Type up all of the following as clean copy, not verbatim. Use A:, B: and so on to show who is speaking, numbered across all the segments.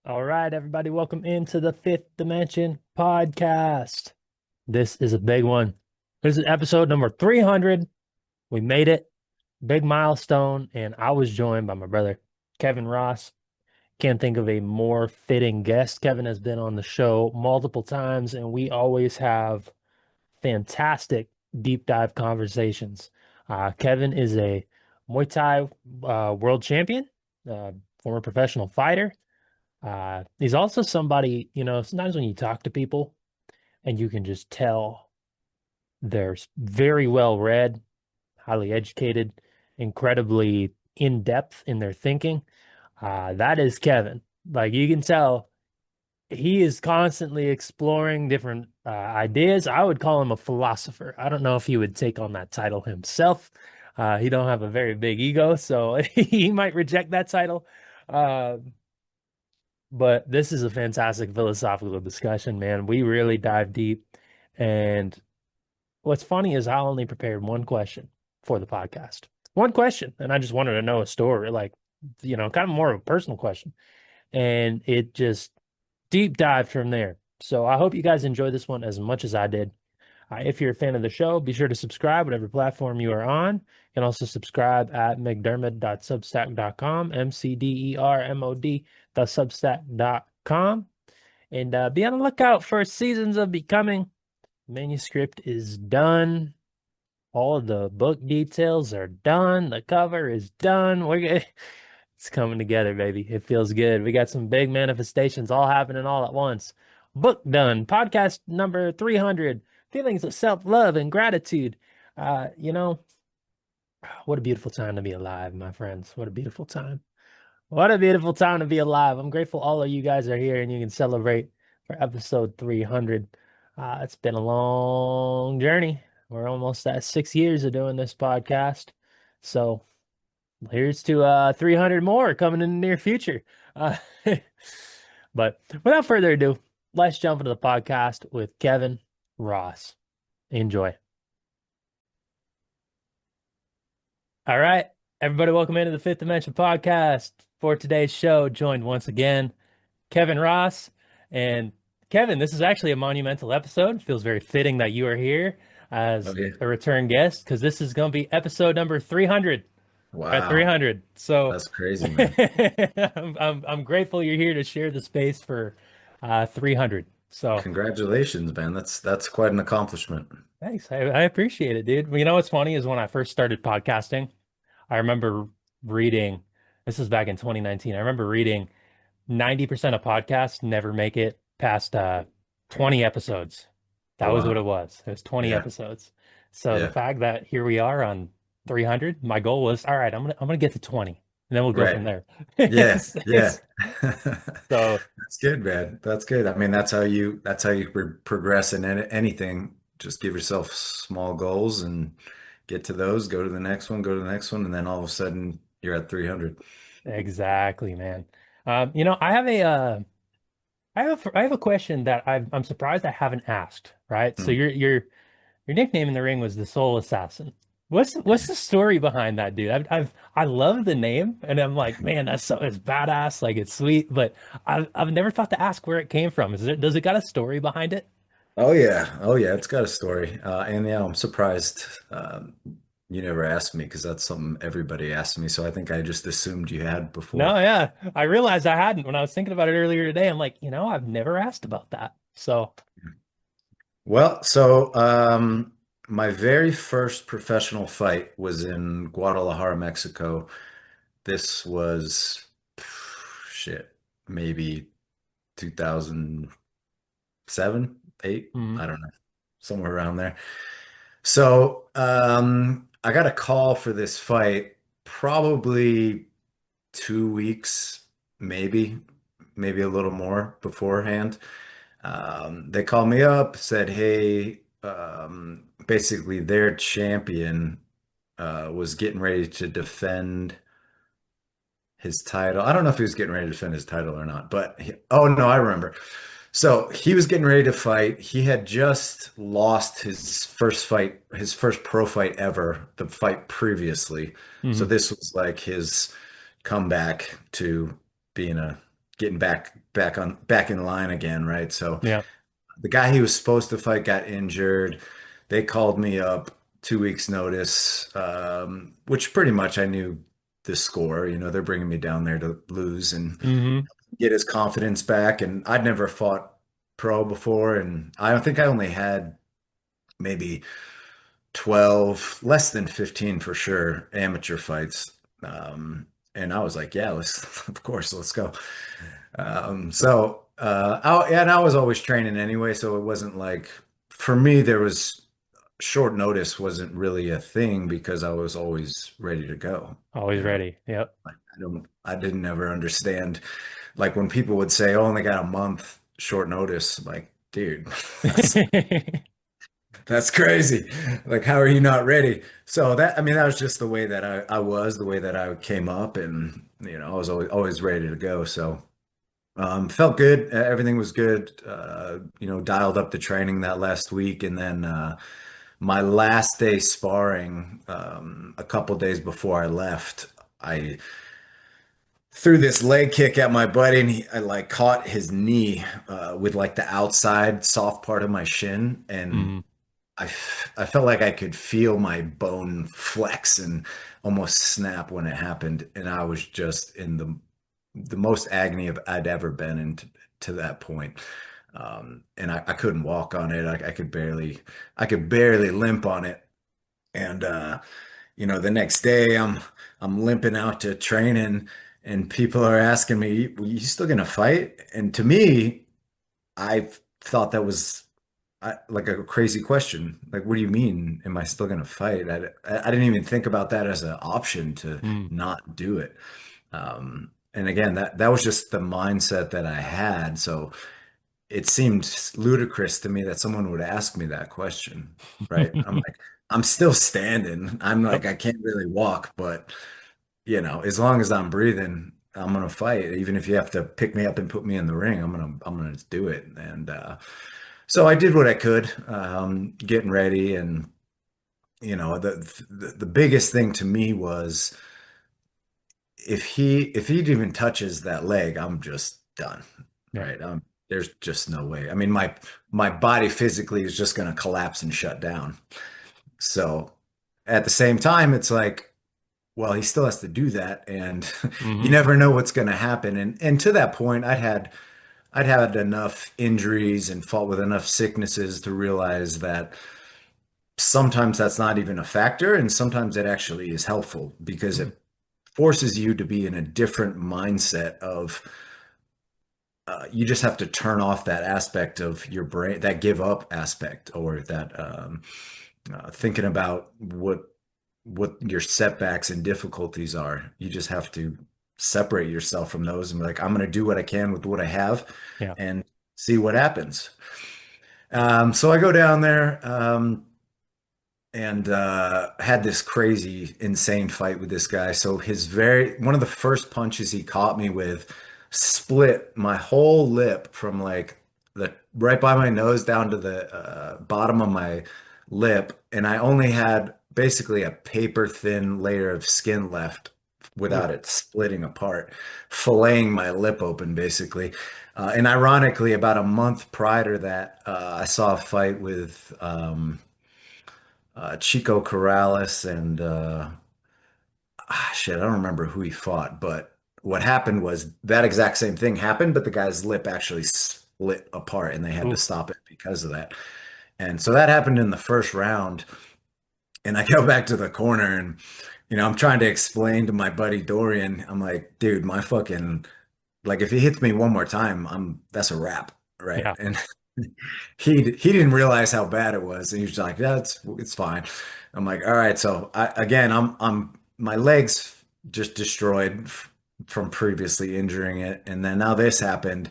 A: All right, everybody, welcome into the Fifth Dimension podcast. This is a big one. This is episode number 300. We made it, big milestone, and I was joined by my brother, Kevin Ross. Can't think of a more fitting guest. Kevin has been on the show multiple times, and we always have fantastic deep dive conversations. Kevin is a Muay Thai world champion, uh, former professional fighter. He's also somebody, sometimes when you talk to people and you can just tell they're very well read, highly educated, incredibly in depth in their thinking. That is Kevin. Like you can tell he is constantly exploring different ideas. I would call him a philosopher. I don't know if he would take on that title himself. He don't have a very big ego, so he might reject that title. Uh, But this is a fantastic philosophical discussion, man. We really dive deep. And what's funny is I only prepared one question for the podcast. One question. And I just wanted to know a story, like, kind of more of a personal question. And it just deep dived from there. So I hope you guys enjoy this one as much as I did. If you're a fan of the show, be sure to subscribe, whatever platform you are on. You can also subscribe at mcdermott.substack.com, mcdermod.substack.com. And be on the lookout for Seasons of Becoming. Manuscript is done. All of the book details are done. The cover is done. It's coming together, baby. It feels good. We got some big manifestations all happening all at once. Book done. Podcast number 300. Feelings of self-love and gratitude. Uh, you know, what a beautiful time to be alive, my friends. What a beautiful time. What a beautiful time to be alive. I'm grateful all of you guys are here and you can celebrate for episode 300. It's been a long journey. We're almost at 6 years of doing this podcast. So here's to 300 more coming in the near future. Uh, but without further ado, let's jump into the podcast with Kevin Ross. Enjoy. All right, everybody, welcome into the Fifth Dimension podcast. For today's show, joined once again Kevin Ross. And Kevin, this is actually a monumental episode. Feels very fitting that you are here
B: Oh
A: as
B: yeah.
A: a return guest because this is going to be episode number 300. We're at
B: Wow.
A: 300. So
B: That's crazy, man.
A: I'm grateful you're here to share the space for 300. So
B: Congratulations, man. That's quite an accomplishment.
A: thanks. I appreciate it, dude. You know what's funny is when I first started podcasting, I remember reading, this was back in 2019. I remember reading 90% of podcasts never make it past 20 episodes. That
B: Oh
A: was what
B: wow.
A: it was. It was 20
B: Yeah.
A: episodes. So the
B: Yeah.
A: fact that here we are on 300, my goal was, all right, I'm gonna get to 20 and then we'll go
B: Right.
A: from there.
B: Yeah. Yeah.
A: So
B: That's good, man. That's good. I mean, that's how you progress in anything. Just give yourself small goals and get to those, go to the next one, go to the next one, and then all of a sudden you're at 300.
A: exactly, man. I have a question that I'm surprised I haven't asked, right? So
B: Hmm.
A: your nickname in the ring was the Soul Assassin. What's the story behind that, dude? I love the name, and I'm like, man, it's badass, like it's sweet, but I've never thought to ask where it came from. Does it got a story behind it?
B: Oh yeah. Oh yeah. It's got a story. And yeah, I'm surprised you never asked me because that's something everybody asked me. So I think I just assumed you had
A: No,
B: before.
A: yeah, I realized I hadn't when I was thinking about it earlier today. I'm like, I've never asked about that. So,
B: Well, so my very first professional fight was in Guadalajara, Mexico. This was shit, maybe 2007, 8,
A: mm,
B: I don't know, somewhere around there. So I got a call for this fight probably 2 weeks, maybe, maybe a little more beforehand. They called me up, said, "Hey, basically their champion was getting ready to defend his title. I don't know if he was getting ready to defend his title or not, but oh no, I remember. So he was getting ready to fight. He had just lost his first fight, his first pro fight ever, the fight previously. So
A: mhm.
B: this was like his comeback to being a getting back in line again, right? So
A: Yeah.
B: the guy he was supposed to fight got injured. They called me up 2 weeks notice, which pretty much I knew the score. They're bringing me down there to lose and
A: Hmm.
B: get his confidence back. And I'd never fought pro before, and I don't think I only had maybe 12, less than 15 for sure, amateur fights. And I was like, yeah, let's, of course, let's go. And I was always training anyway, so it wasn't like, for me, there was short notice wasn't really a thing because I was always ready to go.
A: Always ready. Yep.
B: Like I didn't ever understand, like when people would say, oh, I only got a month short notice, like, dude, that's That's crazy. Like, how are you not ready? So that, I mean, that was just the way that I was, the way that I came up, and I was always ready to go. So, felt good. Everything was good. Dialed up the training that last week, and then my last day sparring, a couple days before I left, I threw this leg kick at my buddy, and I like caught his knee with like the outside soft part of my shin, and
A: Mm.
B: I felt like I could feel my bone flex and almost snap when it happened, and I was just in the most agony of I'd ever been in to that point. And I couldn't walk on it. I could barely limp on it. And the next day I'm limping out to training, and people are asking me, "You still gonna fight?" And to me, I thought that was like a crazy question. Like, what do you mean? Am I still going to fight? I didn't even think about that as an option to
A: Mm.
B: not do it. And again, that was just the mindset that I had. So it seemed ludicrous to me that someone would ask me that question, right? I'm like, I'm still standing. I'm like,
A: Yep.
B: I can't really walk, but as long as I'm breathing, I'm gonna fight. Even if you have to pick me up and put me in the ring, I'm gonna do it. And so I did what I could, getting ready, and the biggest thing to me was if he even touches that leg, I'm just done,
A: Yeah.
B: right? There's just no way. I mean, my body physically is just going to collapse and shut down. So at the same time, it's like, well, he still has to do that, and you
A: Hmm.
B: never know what's going to happen. And to that point, I'd had enough injuries and fought with enough sicknesses to realize that sometimes that's not even a factor, and sometimes it actually is helpful because
A: Mm.
B: it forces you to be in a different mindset of you just have to turn off that aspect of your brain, that give up aspect, or that thinking about what your setbacks and difficulties are. You just have to separate yourself from those and be like, I'm going to do what I can with what I have
A: Yeah.
B: and see what happens. So I go down there. And had this crazy, insane fight with this guy. So one of the first punches he caught me with split my whole lip from like the right by my nose down to the bottom of my lip, and I only had basically a paper thin layer of skin left
A: Ooh.
B: without it splitting apart, filleting my lip open basically. And ironically, about a month prior to that, I saw a fight with Chico Corrales and shit, I don't remember who he fought, but what happened was that exact same thing happened, but the guy's lip actually split apart and they had to
A: Ooh.
B: stop it because of that. And so that happened in the first round. And I go back to the corner and, I'm trying to explain to my buddy Dorian, I'm like, dude, my fucking, like, if he hits me one more time, that's a wrap, right?
A: Yeah.
B: And he didn't realize how bad it was, and he was like, "Yeah, it's fine." I'm like, "All right." So again, I'm my legs just destroyed from previously injuring it, and then now this happened,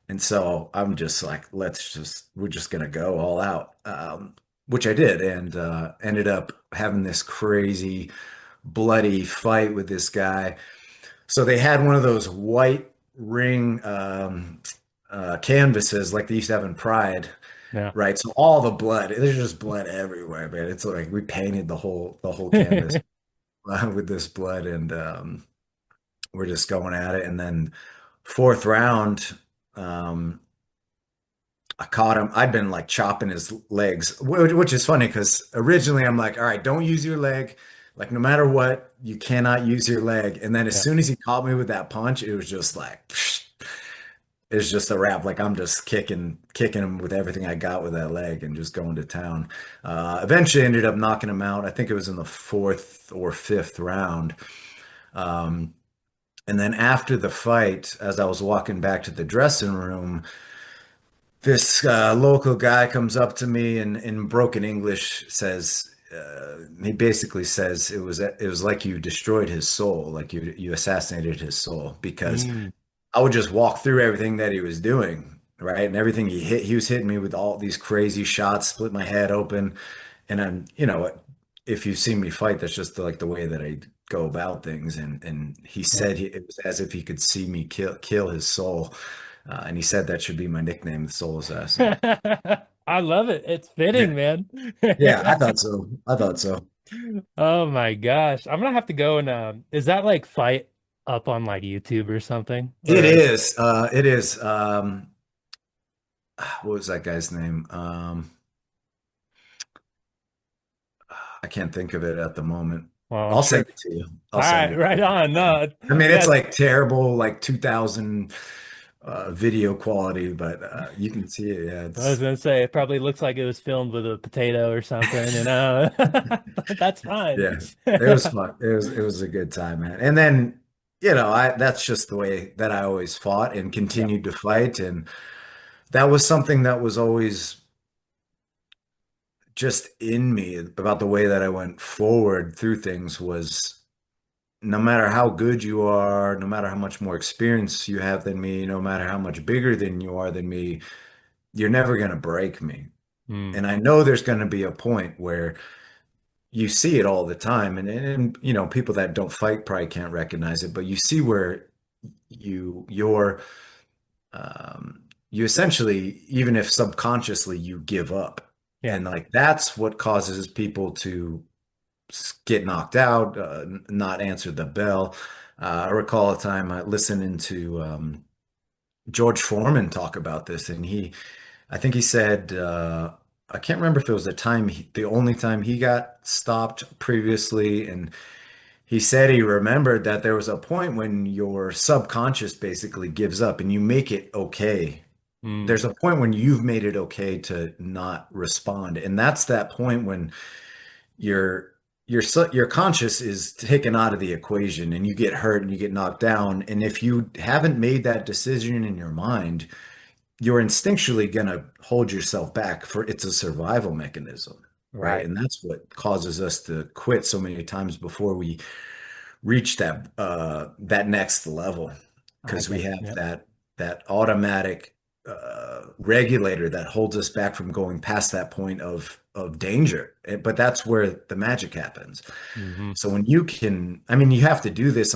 B: and so I'm just like, we're just gonna go all out, which I did, and ended up having this crazy bloody fight with this guy. So they had one of those white ring canvases like they used to have in Pride,
A: Yeah.
B: right? So all the blood, there's just blood everywhere, man. It's like we painted the whole canvas with this blood, and we're just going at it. And then fourth round, um, I caught him. I'd been like chopping his legs, which is funny because originally I'm like, all right, don't use your leg. Like, no matter what, you cannot use your leg. And then as
A: Yeah.
B: soon as he caught me with that punch, it was just like, it's just a wrap. Like I'm just kicking him with everything I got with that leg and just going to town. Eventually ended up knocking him out. I think it was in the fourth or fifth round. Um, and then after the fight, as I was walking back to the dressing room, this local guy comes up to me and in broken English says, he basically says it was like you destroyed his soul, like you assassinated his soul because
A: Mm,
B: I would just walk through everything that he was doing, right? And everything he was hitting me with all these crazy shots, split my head open. And I'm, if you've seen me fight, that's just like the way that I go about things. And he
A: yeah.
B: said it was as if he could see me kill his soul. And he said that should be my nickname, the Soul Assassin.
A: I love it. It's
B: Yeah.
A: fitting, man.
B: Yeah, I thought so. I thought so.
A: Oh my gosh. I'm gonna have to go and is that like fight up on like YouTube or something?
B: It
A: Or
B: is. It is. What was that guy's name? I can't think of it at the moment.
A: well, I'm
B: I'll
A: sure.
B: send it to you. I'll
A: All
B: send
A: right,
B: it to
A: right
B: you.
A: on. No,
B: I mean, it's
A: yeah,
B: like terrible, like 2000 video quality, but you can see it. Yeah,
A: I was
B: it's
A: gonna say it probably looks like it was filmed with a potato or something, but that's fine.
B: yeah, it was fun. It was a good time, man. And then, I that's just the way that I always fought and
A: Yeah.
B: continued to fight, and that was something that was always just in me about the way that I went forward through things was no matter how good you are, no matter how much more experience you have than me, no matter how much bigger than you are than me, you're never going to break me.
A: Mm,
B: And I know there's going to be a point where you see it all the time. And people that don't fight probably can't recognize it, but you see where you're, you essentially, even if subconsciously you give up.
A: yeah.
B: And like that's what causes people to get knocked out, not answer the bell. I recall a time I listening to George Foreman talk about this, and I think he said, I can't remember if it was the only time he got stopped previously, and he said he remembered that there was a point when your subconscious basically gives up and you make it okay.
A: Mm,
B: There's a point when you've made it okay to not respond, and that's that point when your your conscious is taken out of the equation and you get hurt and you get knocked down. And if you haven't made that decision in your mind, you're instinctually going to hold yourself back for it's a survival mechanism, right?
A: right.
B: And that's what causes us to quit so many times before we reach that next level
A: I
B: because we
A: can.
B: have
A: Yep.
B: that automatic regulator that holds us back from going past that point of danger. But that's where the magic happens.
A: Hmm.
B: So when you can, I mean, you have to do this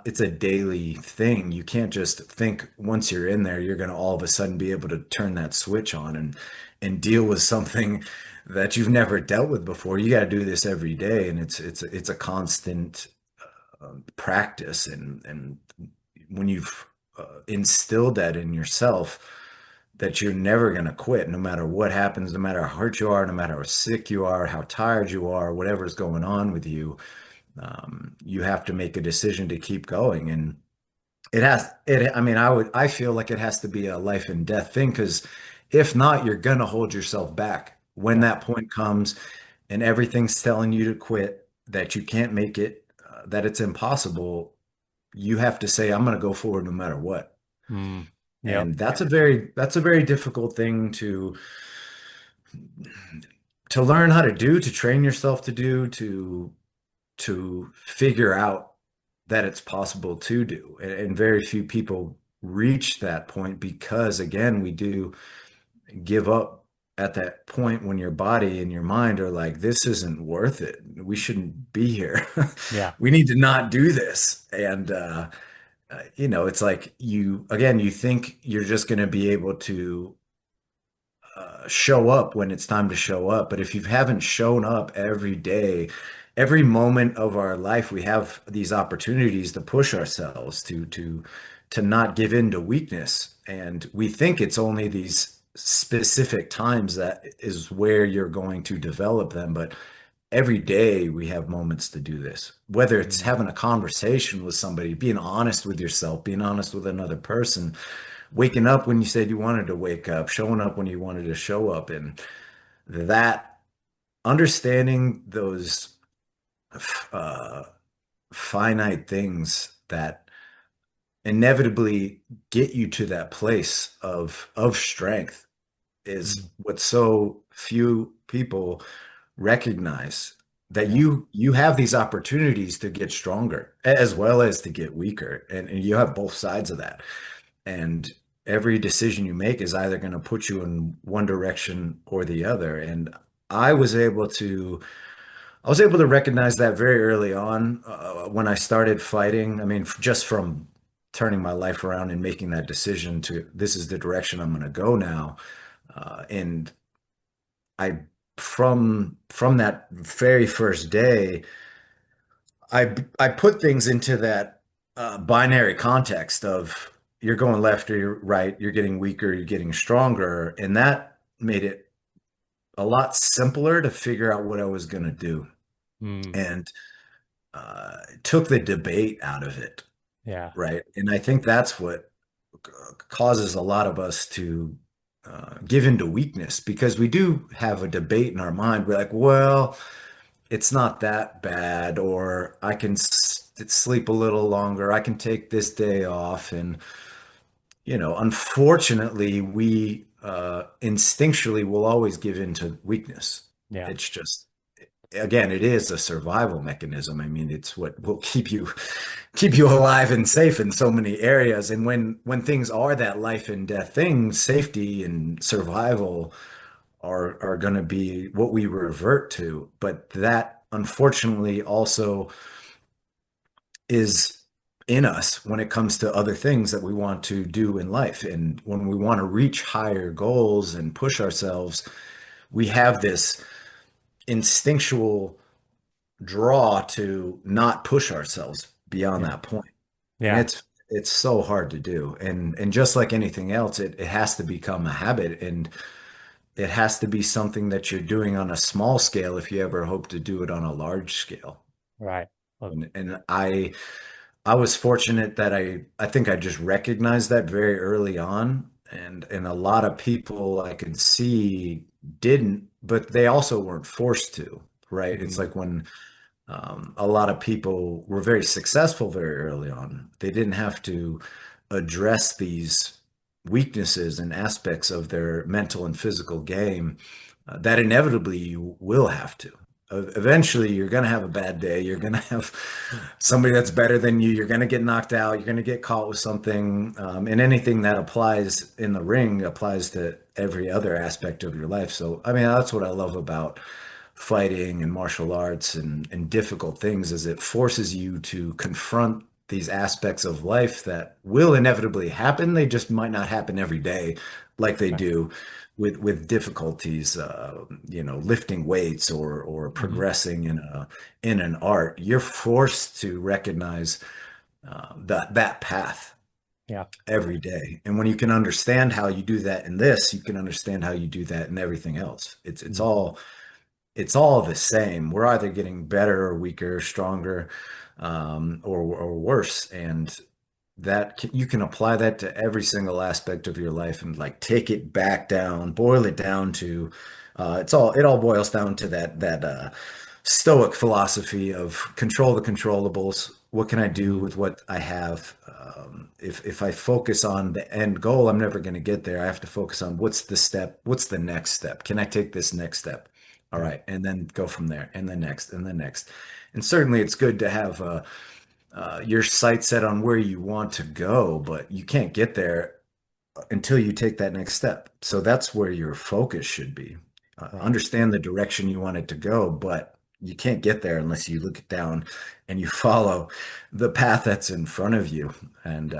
B: it's a daily thing. You can't just think once you're in there, you're going to all of a sudden be able to turn that switch on and deal with something that you've never dealt with before. You got to do this every day, and it's a constant practice. And when you've instilled that in yourself, that you're never going to quit, no matter what happens, no matter how hurt you are, no matter how sick you are, how tired you are, whatever's going on with you, you have to make a decision to keep going. And I mean, I feel like it has to be a life and death thing because if not, you're going to hold yourself back when
A: Yeah.
B: that point comes and everything's telling you to quit, that you can't make it, that it's impossible. You have to say, I'm going to go forward no matter what.
A: Mm, yep.
B: And that's a very difficult thing to learn how to do, to train yourself to do, to figure out that it's possible to do. And very few people reach that point because, again, we do give up at that point when your body and your mind are like, this isn't worth it. We shouldn't be here.
A: Yeah.
B: We need to not do this. And, it's like again, you think you're just going to be able to show up when it's time to show up. But if you haven't shown up every day, every moment of our life, we have these opportunities to push ourselves, to to not give in to weakness. And we think it's only these specific times that is where you're going to develop them. But every day we have moments to do this, whether it's
A: Mm.
B: having a conversation with somebody, being honest with yourself, being honest with another person, waking up when you said you wanted to wake up, showing up when you wanted to show up. And that understanding those uh, finite things that inevitably get you to that place of strength is
A: Mm.
B: what so few people recognize, that
A: Yeah.
B: you have these opportunities to get stronger as well as to get weaker, and you have both sides of that, and every decision you make is either going to put you in one direction or the other. And I was able to I was able to recognize that very early on, when I started fighting. I mean, just from turning my life around and making that decision to this is the direction I'm going to go now. And I, from that very first day, I put things into that binary context of you're going left or you're right, you're getting weaker, you're getting stronger, and that made it a lot simpler to figure out what I was going to do.
A: Mm.
B: And took the debate out of it,
A: Yeah.
B: right? And I think that's what causes a lot of us to give into weakness, because we do have a debate in our mind. We're like, well, it's not that bad, or I can sleep a little longer, I can take this day off. And, unfortunately, we instinctually will always give in to weakness.
A: Yeah.
B: It's just, again, it is a survival mechanism. I mean, it's what will keep you alive and safe in so many areas. And when things are that life and death things, safety and survival are going to be what we revert to. But that unfortunately also is in us when it comes to other things that we want to do in life. And when we want to reach higher goals and push ourselves, we have this instinctual draw to not push ourselves beyond
A: Yeah.
B: that point. And
A: Yeah.
B: it's so hard to do. And just like anything else, it has to become a habit, and it has to be something that you're doing on a small scale if you ever hope to do it on a large scale.
A: Right. Well,
B: And I was fortunate that I think I just recognized that very early on. And a lot of people I could see didn't, but they also weren't forced to, right? It's
A: mm.
B: like when a lot of people were very successful very early on. They didn't have to address these weaknesses and aspects of their mental and physical game, that inevitably you will have to. Eventually, you're going to have a bad day. You're going to have somebody that's better than you. You're going to get knocked out. You're going to get caught with something. And anything that applies in the ring applies to every other aspect of your life. So, I mean, that's what I love about fighting and martial arts and difficult things, is it forces you to confront these aspects of life that will inevitably happen. They just might not happen every day like they
A: Right.
B: do with difficulties, lifting weights or
A: Hmm.
B: progressing in an art. You're forced to recognize that path
A: Yeah.
B: every day. And when you can understand how you do that in this, you can understand how you do that in everything else.
A: Hmm.
B: It's all the same. We're either getting better or weaker, stronger, or worse. And you can apply that to every single aspect of your life, and like take it back down, boil it down to, it all boils down to that stoic philosophy of control the controllables. What can I do
A: Hmm.
B: with what I have? If I focus on the end goal, I'm never going to get there. I have to focus on what's the step, what's the next step? Can I take this next step? All
A: Yeah.
B: right, and then go from there, and the next, and the next. And certainly, it's good to have your sight set on where you want to go, but you can't get there until you take that next step. So that's where your focus should be.
A: Right.
B: Understand the direction you want it to go, but you can't get there unless you look down and you follow the path that's in front of you. And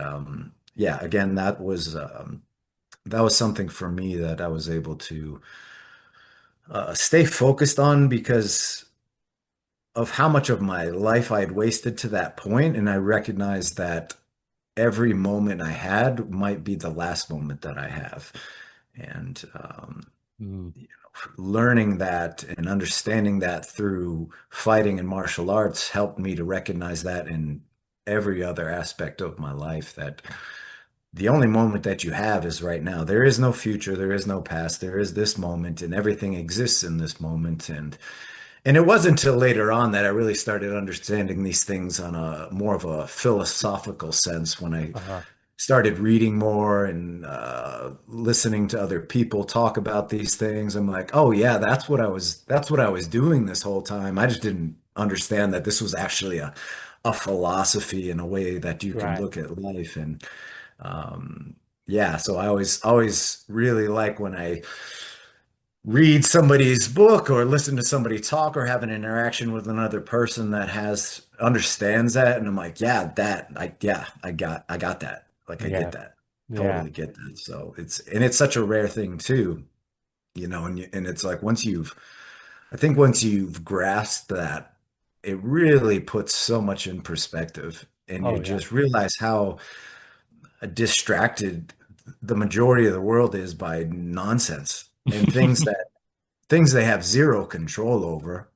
B: yeah, again, that was something for me that I was able to stay focused on, because of how much of my life I had wasted to that point. And I recognized that every moment I had might be the last moment that I have. And
A: Mm.
B: learning that and understanding that through fighting and martial arts helped me to recognize that in every other aspect of my life, that the only moment that you have is right now. There is no future, there is no past, there is this moment, and everything exists in this moment. And it wasn't until later on that I really started understanding these things on a more of a philosophical sense, when I
A: Uh-huh.
B: started reading more and listening to other people talk about these things. I'm like, oh yeah, that's what I was doing this whole time. I just didn't understand that this was actually a philosophy and a way that you can
A: Right.
B: look at life. And um, yeah, so I always really like when I read somebody's book or listen to somebody talk or have an interaction with another person that has understands that, and I'm like, yeah, I got that. Like I get
A: Yeah.
B: that.
A: Yeah.
B: Totally get that. So it's such a rare thing too, and it's like I think once you've grasped that, it really puts so much in perspective, and you
A: Oh yeah.
B: just realize how distracted the majority of the world is by nonsense and things they have zero control over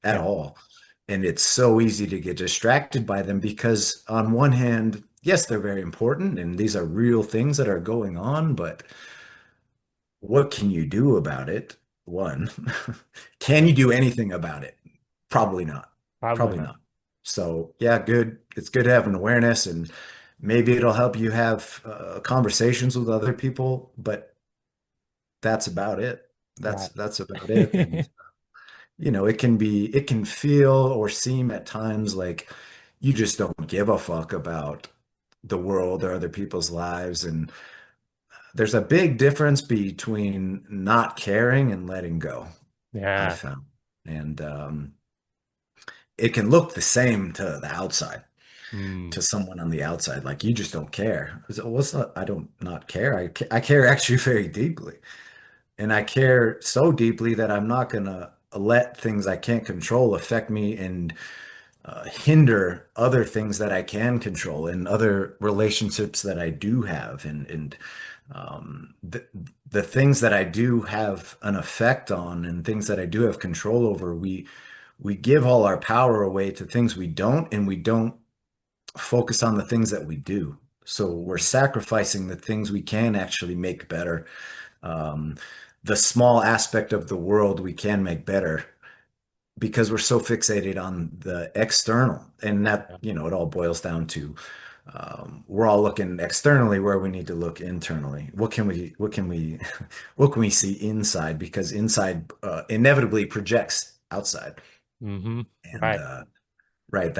B: at
A: Yeah.
B: all. And it's so easy to get distracted by them because, on one hand, yes, they're very important and these are real things that are going on, but what can you do about it? One, can you do anything about it? Probably not.
A: Probably
B: Probably
A: not.
B: not. So, yeah, good. It's good to have an awareness, and maybe it'll help you have conversations with other people, but that's about it.
A: Right.
B: That's about it. And it can feel or seem at times like you just don't give a fuck about the world or other people's lives. And there's a big difference between not caring and letting go, I
A: Yeah.
B: found. And it can look the same to the outside,
A: Mm.
B: to someone on the outside. Like, you just don't care. So, what's not, I don't not care. I care actually very deeply. And I care so deeply that I'm not going to let things I can't control affect me and hinder other things that I can control and other relationships that I do have. And the things that I do have an effect on and things that I do have control over, we give all our power away to things we don't, and we don't focus on the things that we do. So we're sacrificing the things we can actually make better, um, the small aspect of the world we can make better, because we're so fixated on the external. And that,
A: Yeah.
B: it all boils down to, we're all looking externally where we need to look internally. What can we see inside? Because inside inevitably projects outside.
A: Mm-hmm.
B: And
A: Right.
B: right,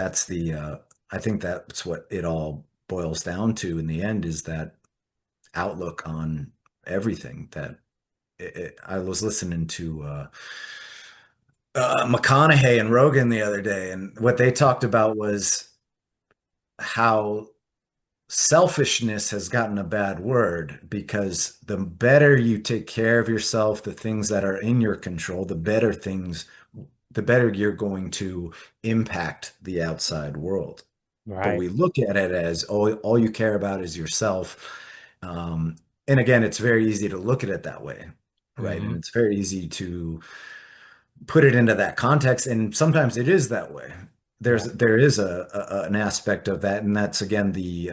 B: I think that's what it all boils down to in the end, is that outlook on everything. I was listening to McConaughey and Rogan the other day, and what they talked about was how selfishness has gotten a bad word, because the better you take care of yourself, the things that are in your control, the better you're going to impact the outside world. But
A: Right.
B: we look at it as all you care about is yourself. Um, and again, it's very easy to look at it that way, right?
A: Mm-hmm.
B: And it's very easy to put it into that context, and sometimes it is that way.
A: Yeah.
B: There is an aspect of that, and that's again the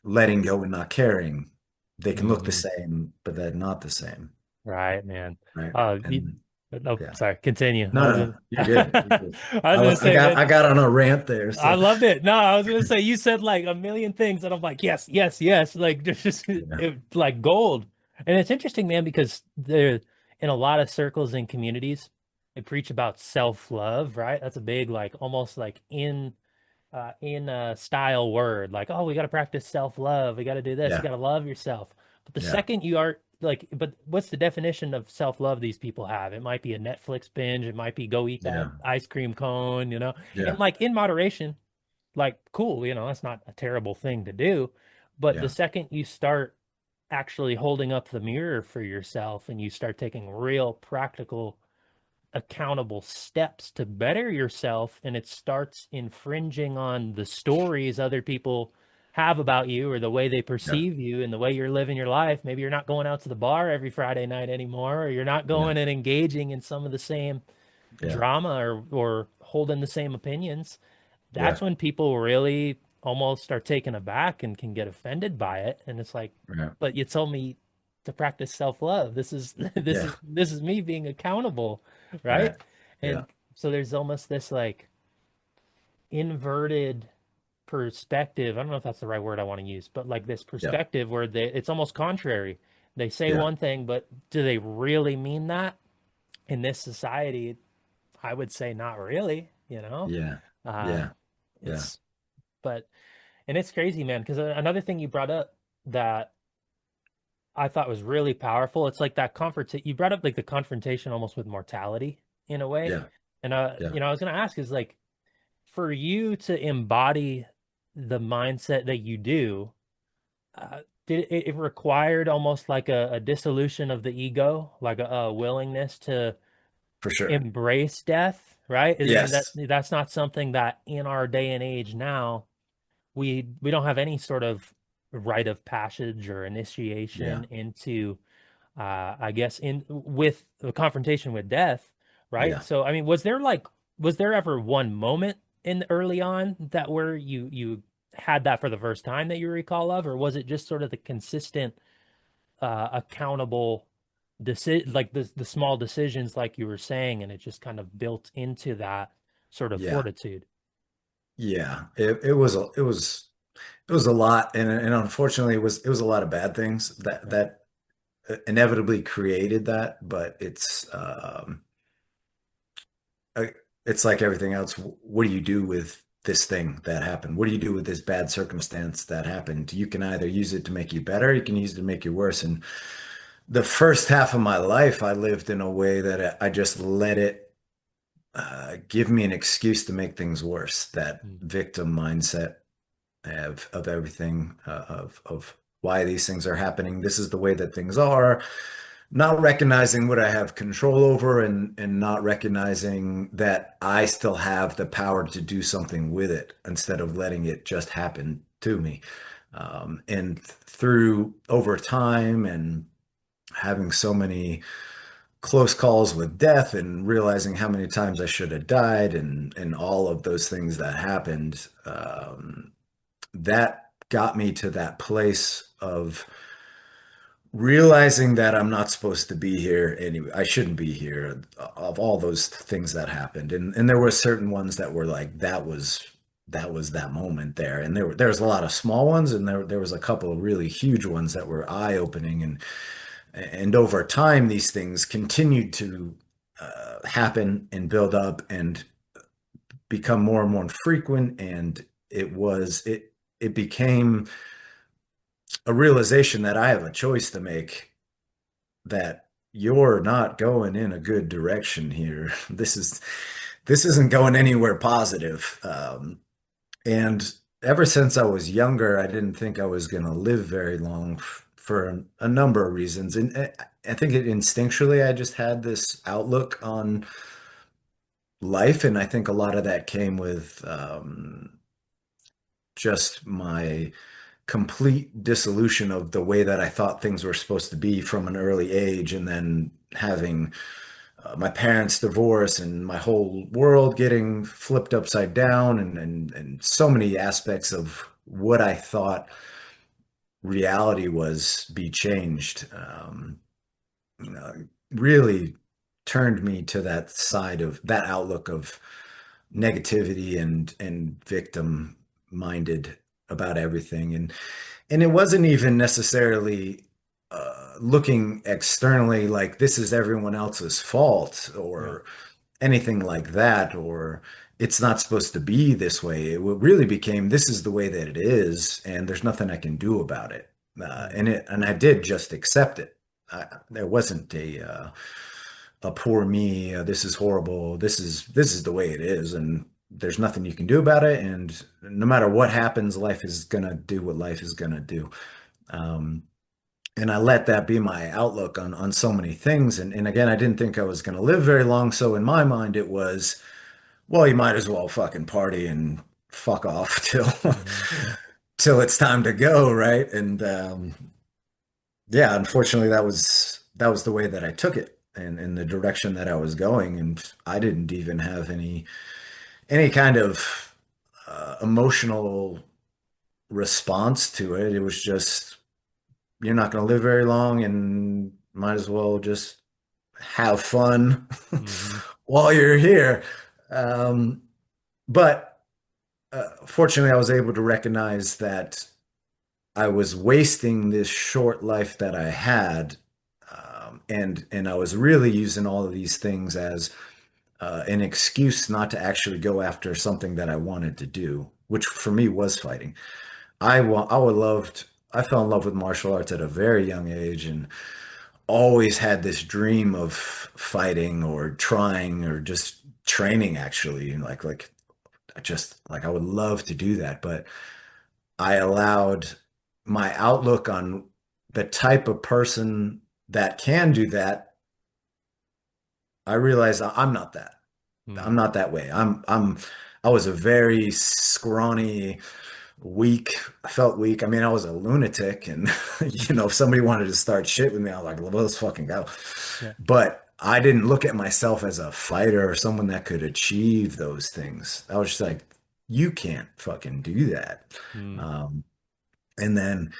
B: letting go and not caring. They can look the
A: Mm-hmm.
B: same, but they're not the same,
A: Right, man.
B: right?
A: You,
B: And
A: oh,
B: yeah,
A: sorry. Continue.
B: no, no, you're good. You're good.
A: I was gonna say,
B: I
A: man,
B: got on a rant there,
A: I
B: so
A: loved it. No, I was gonna say you said like a million things, and I'm like, yes, yes, yes. Like just
B: yeah,
A: like gold. And it's interesting, man, because there in a lot of circles and communities, they preach about self-love, right? That's a big, like almost like in a style word, like, oh, we got to practice self-love, we got to do this, you
B: yeah,
A: got to love yourself. But the
B: yeah,
A: second you are like, but what's the definition of self-love these people have? It might be a Netflix binge, it might be go eat that
B: yeah,
A: ice cream cone,
B: yeah,
A: and like in moderation, like cool, that's not a terrible thing to do. But the
B: yeah,
A: second you start actually holding up the mirror for yourself and you start taking real practical accountable steps to better yourself, and it starts infringing on the stories other people have about you or the way they
B: Yeah.
A: perceive you and the way you're living your life. Maybe you're not going out to the bar every Friday night anymore, or you're not
B: Yeah.
A: going and engaging in some of the same
B: Yeah.
A: drama or holding the same opinions. That's
B: Yeah.
A: when people really almost are taken aback and can get offended by it. And it's like,
B: Yeah.
A: but you told me to practice self-love. This is this
B: Yeah.
A: is this is me being accountable, right?
B: Right.
A: And
B: Yeah.
A: so there's almost this like inverted perspective. I don't know if that's the right word I want to use, but like this
B: Yeah.
A: perspective where it's almost contrary. They say
B: Yeah.
A: one thing, but do they really mean that? In this society, I would say not really, you know?
B: Yeah.
A: Uh,
B: Yeah. Yeah.
A: it's, but, and it's crazy, man, because another thing you brought up that I thought was really powerful, it's like that you brought up like the confrontation almost with mortality in a way.
B: Yeah.
A: And,
B: Yeah.
A: I was going to ask is like, for you to embody the mindset that you do, did it required almost like a dissolution of the ego, like a willingness to
B: For sure.
A: embrace death, right? And
B: Yes.
A: that's not something that in our day and age now we don't have any sort of rite of passage or
B: Yeah.
A: initiation into I guess in with the confrontation with death, right?
B: Yeah.
A: So I mean, was there ever one moment in early on that where you had that for the first time that you recall of, or was it just sort of the consistent accountable like the small decisions like you were saying, and it just kind of built into that sort of
B: Yeah.
A: fortitude?
B: Yeah. It was a lot, and unfortunately, it was a lot of bad things
A: Right.
B: that inevitably created that. But uh, it's like everything else. What do you do with this thing that happened? What do you do with this bad circumstance that happened? You can either use it to make you better, you can use it to make you worse. And the first half of my life, I lived in a way that I just let it give me an excuse to make things worse. That
A: Mm,
B: victim mindset of everything, of why these things are happening. This is the way that things are. Not recognizing what I have control over, and not recognizing that I still have the power to do something with it instead of letting it just happen to me. And through over time and having so many close calls with death and realizing how many times I should have died, and all of those things that happened, that got me to that place of realizing that I'm not supposed to be here anyway. I shouldn't be here, of all those things that happened. And there were certain ones that were like that was that moment there. And there was a lot of small ones, and there was a couple of really huge ones that were eye-opening. And over time these things continued to happen and build up and become more and more frequent. And it became a realization that I have a choice to make, that you're not going in a good direction here. This isn't going anywhere positive. And ever since I was younger, I didn't think I was going to live very long for a number of reasons. And I think instinctually, I just had this outlook on life. And I think a lot of that came with just my complete dissolution of the way that I thought things were supposed to be from an early age, and then having my parents divorce and my whole world getting flipped upside down, and so many aspects of what I thought reality was be changed. You know, really turned me to that side of that outlook of negativity and victim minded about everything. And it wasn't even necessarily looking externally like this is everyone else's fault
A: yeah.
B: or anything like that, or it's not supposed to be this way. It really became this is the way that it is, and there's nothing I can do about it.
A: Mm,
B: And I did just accept it. There wasn't a poor me. This is horrible. This is the way it is, and there's nothing you can do about it. And no matter what happens, life is gonna do what life is gonna do. Um, and I let that be my outlook on so many things. And again, I didn't think I was gonna live very long. So in my mind, it was, well, you might as well fucking party and fuck off till
A: mhm.
B: till it's time to go, right? And yeah, unfortunately, that was the way that I took it, and in the direction that I was going, and I didn't even have any kind of emotional response to it. It was just you're not going to live very long, and might as well just have fun
A: Hmm.
B: while you're here. Um, but fortunately, I was able to recognize that I was wasting this short life that I had, and I was really using all of these things as an excuse not to actually go after something that I wanted to do, which for me was fighting. I would loved. I fell in love with martial arts at a very young age, and always had this dream of fighting or trying or just training. Actually, I just like I would love to do that, but I allowed my outlook on the type of person that can do that. I realized I'm not that. I'm not that way. I was a very scrawny, weak. I felt weak. I mean, I was a lunatic, and if somebody wanted to start shit with me, I was like, well, let's fucking go.
A: Yeah.
B: But I didn't look at myself as a fighter or someone that could achieve those things. I was just like, you can't fucking do that.
A: Mm.
B: Um, and then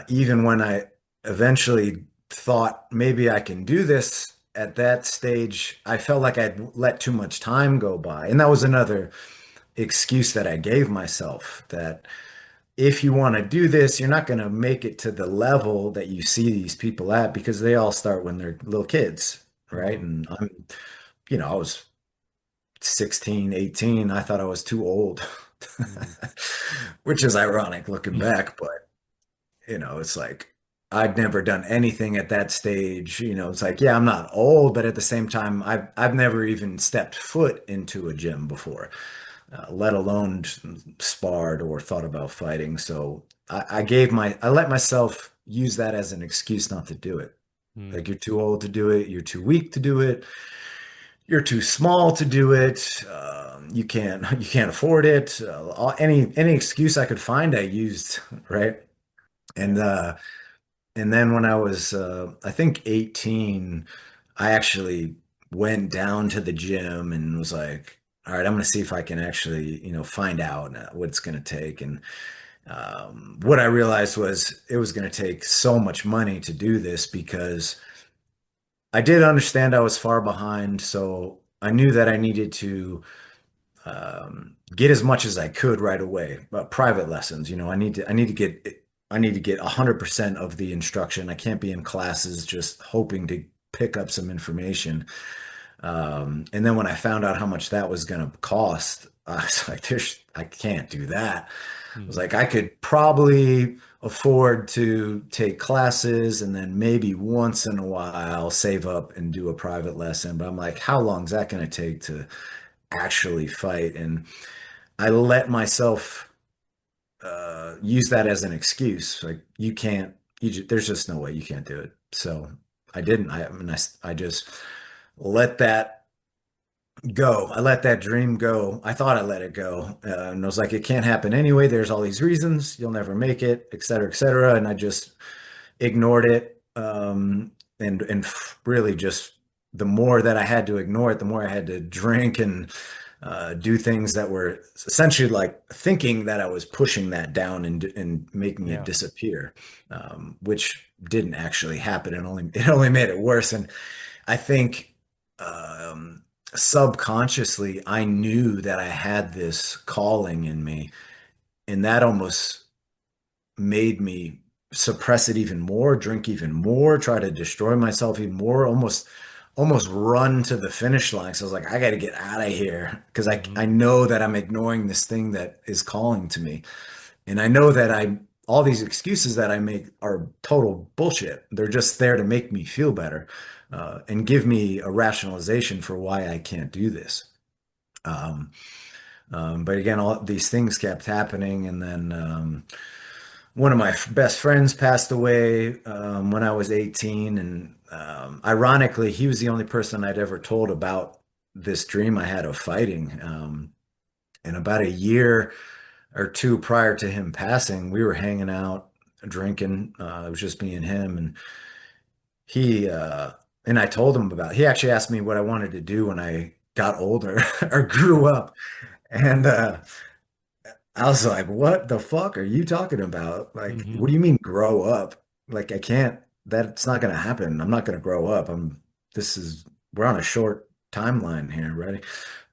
B: even when I eventually thought maybe I can do this, at that stage, I felt like I'd let too much time go by. And that was another excuse that I gave myself that if you want to do this, you're not going to make it to the level that you see these people at because they all start when they're little kids, right?
A: Mm.
B: And I was 16, 18. I thought I was too old,
A: Mm.
B: which is ironic looking back, but it's like I'd never done anything at that stage. It's like, yeah, I'm not old, but at the same time, I've never even stepped foot into a gym before, let alone sparred or thought about fighting. So I let myself use that as an excuse not to do it.
A: Mm.
B: Like you're too old to do it, you're too weak to do it, you're too small to do it. You can't afford it. Any excuse I could find, I used, right? And
A: Yeah.
B: uh, and then when I was, I think 18, I actually went down to the gym and was like, all right, I'm going to see if I can actually, find out what it's going to take. And what I realized was it was going to take so much money to do this because I did understand I was far behind. So I knew that I needed to get as much as I could right away. Private lessons, I need to get 100% of the instruction. I can't be in classes just hoping to pick up some information. And then when I found out how much that was going to cost, I was like, I can't do that. I was
A: Mm.
B: like, I could probably afford to take classes and then maybe once in a while save up and do a private lesson. But I'm like, how long is that going to take to actually fight? And I let myself use that as an excuse. Like you can't, there's just no way you can't do it. So I didn't. I just let that go. I let that dream go. I thought I let it go. And I was like, it can't happen anyway. There's all these reasons. You'll never make it, et cetera, et cetera. And I just ignored it. And really just the more that I had to ignore it, the more I had to drink and do things that were essentially like thinking that I was pushing that down and making it
A: Yeah.
B: disappear, which didn't actually happen. It only made it worse. And I think um, subconsciously, I knew that I had this calling in me, and that almost made me suppress it even more, drink even more, try to destroy myself even more, almost run to the finish line. So I was like, I got to get out of here because I
A: Hmm.
B: know that I'm ignoring this thing that is calling to me. And I know that all these excuses that I make are total bullshit. They're just there to make me feel better, and give me a rationalization for why I can't do this. Um, but again, all these things kept happening. And then one of my best friends passed away when I was 18. And ironically, he was the only person I'd ever told about this dream I had of fighting. And about a year or two prior to him passing, we were hanging out, drinking. It was just me and him, and he and I told him about. He actually asked me what I wanted to do when I got older or grew up, and I was like, "What the fuck are you talking about? Like,
A: Hmm.
B: what do you mean grow up? Like, I can't. That's not gonna happen. I'm not gonna grow up. This is we're on a short timeline here, right?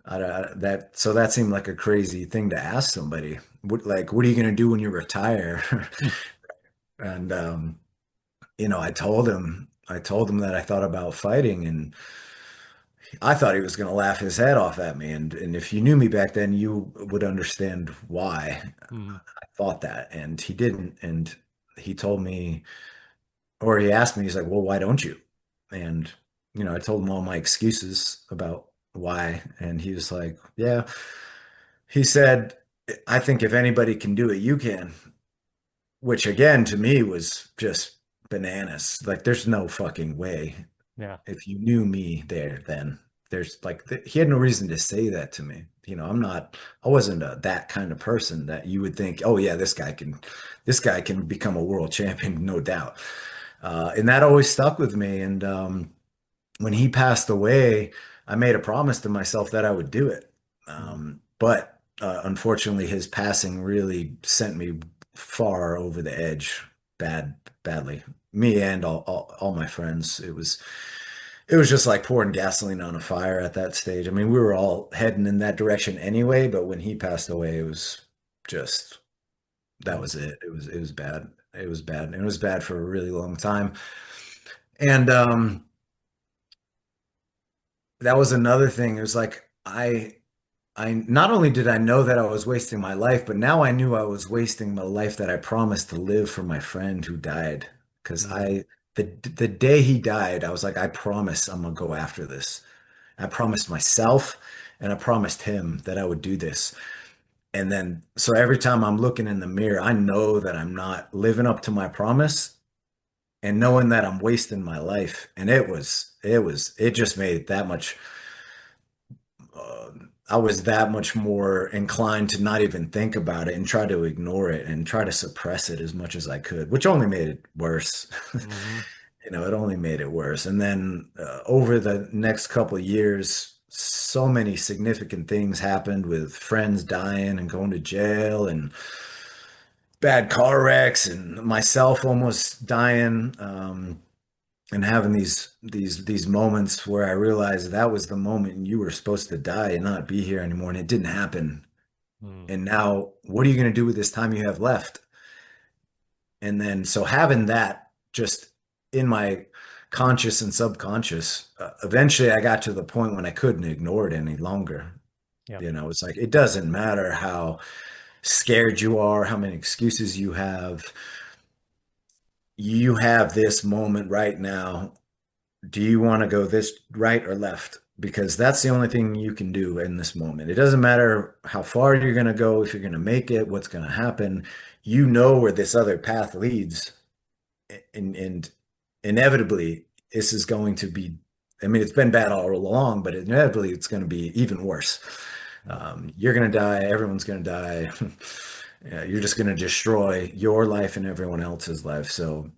B: That that seemed like a crazy thing to ask somebody. What are you gonna do when you retire? And I told him that I thought about fighting, and I thought he was gonna laugh his head off at me. And if you knew me back then, you would understand why
A: Hmm.
B: I thought that. And he didn't. And he told me, or he asked me, he's like, "Well, why don't you?" And I told him all my excuses about why, and he was like, "Yeah." He said, "I think if anybody can do it, you can." Which again to me was just bananas. Like there's no fucking way.
A: Yeah.
B: If you knew me there, then there's like he had no reason to say that to me. I wasn't that kind of person that you would think, oh yeah, this guy can become a world champion, no doubt. And that always stuck with me. And when he passed away, I made a promise to myself that I would do it.
A: Hmm.
B: But unfortunately, his passing really sent me far over the edge, badly. Me and all my friends. It was just like pouring gasoline on a fire at that stage. I mean, we were all heading in that direction anyway, but when he passed away, it was just that
A: Hmm.
B: was it. It was bad. It was bad. And it was bad for a really long time. And that was another thing. It was like I not only did I know that I was wasting my life, but now I knew I was wasting the life that I promised to live for my friend who died. Because
A: Hmm.
B: the day he died, I was like, I promise I'm gonna go after this. I promised myself and I promised him that I would do this. And then, so every time I'm looking in the mirror, I know that I'm not living up to my promise and knowing that I'm wasting my life. And it just made it that much uh, I was that much more inclined to not even think about it and try to ignore it and try to suppress it as much as I could, which only made it worse.
A: Hmm.
B: It only made it worse. And then over the next couple of years, so many significant things happened with friends dying and going to jail and bad car wrecks and myself almost dying. And having these moments where I realized that was the moment you were supposed to die and not be here anymore, and it didn't happen.
A: Hmm.
B: And now, what are you going to do with this time you have left? And then, so having that just in my conscious and subconscious, eventually I got to the point when I couldn't ignore it any longer.
A: Yeah.
B: It's like it doesn't matter how scared you are, how many excuses you have. You have this moment right now. Do you want to go this right or left? Because that's the only thing you can do in this moment. It doesn't matter how far you're going to go, if you're going to make it, what's going to happen. You know where this other path leads. And inevitably, this is going to be, I mean, it's been bad all along, but inevitably it's going to be even worse.
A: Yeah.
B: You're going to die. Everyone's going to die. Yeah, you're just going to destroy your life and everyone else's life. So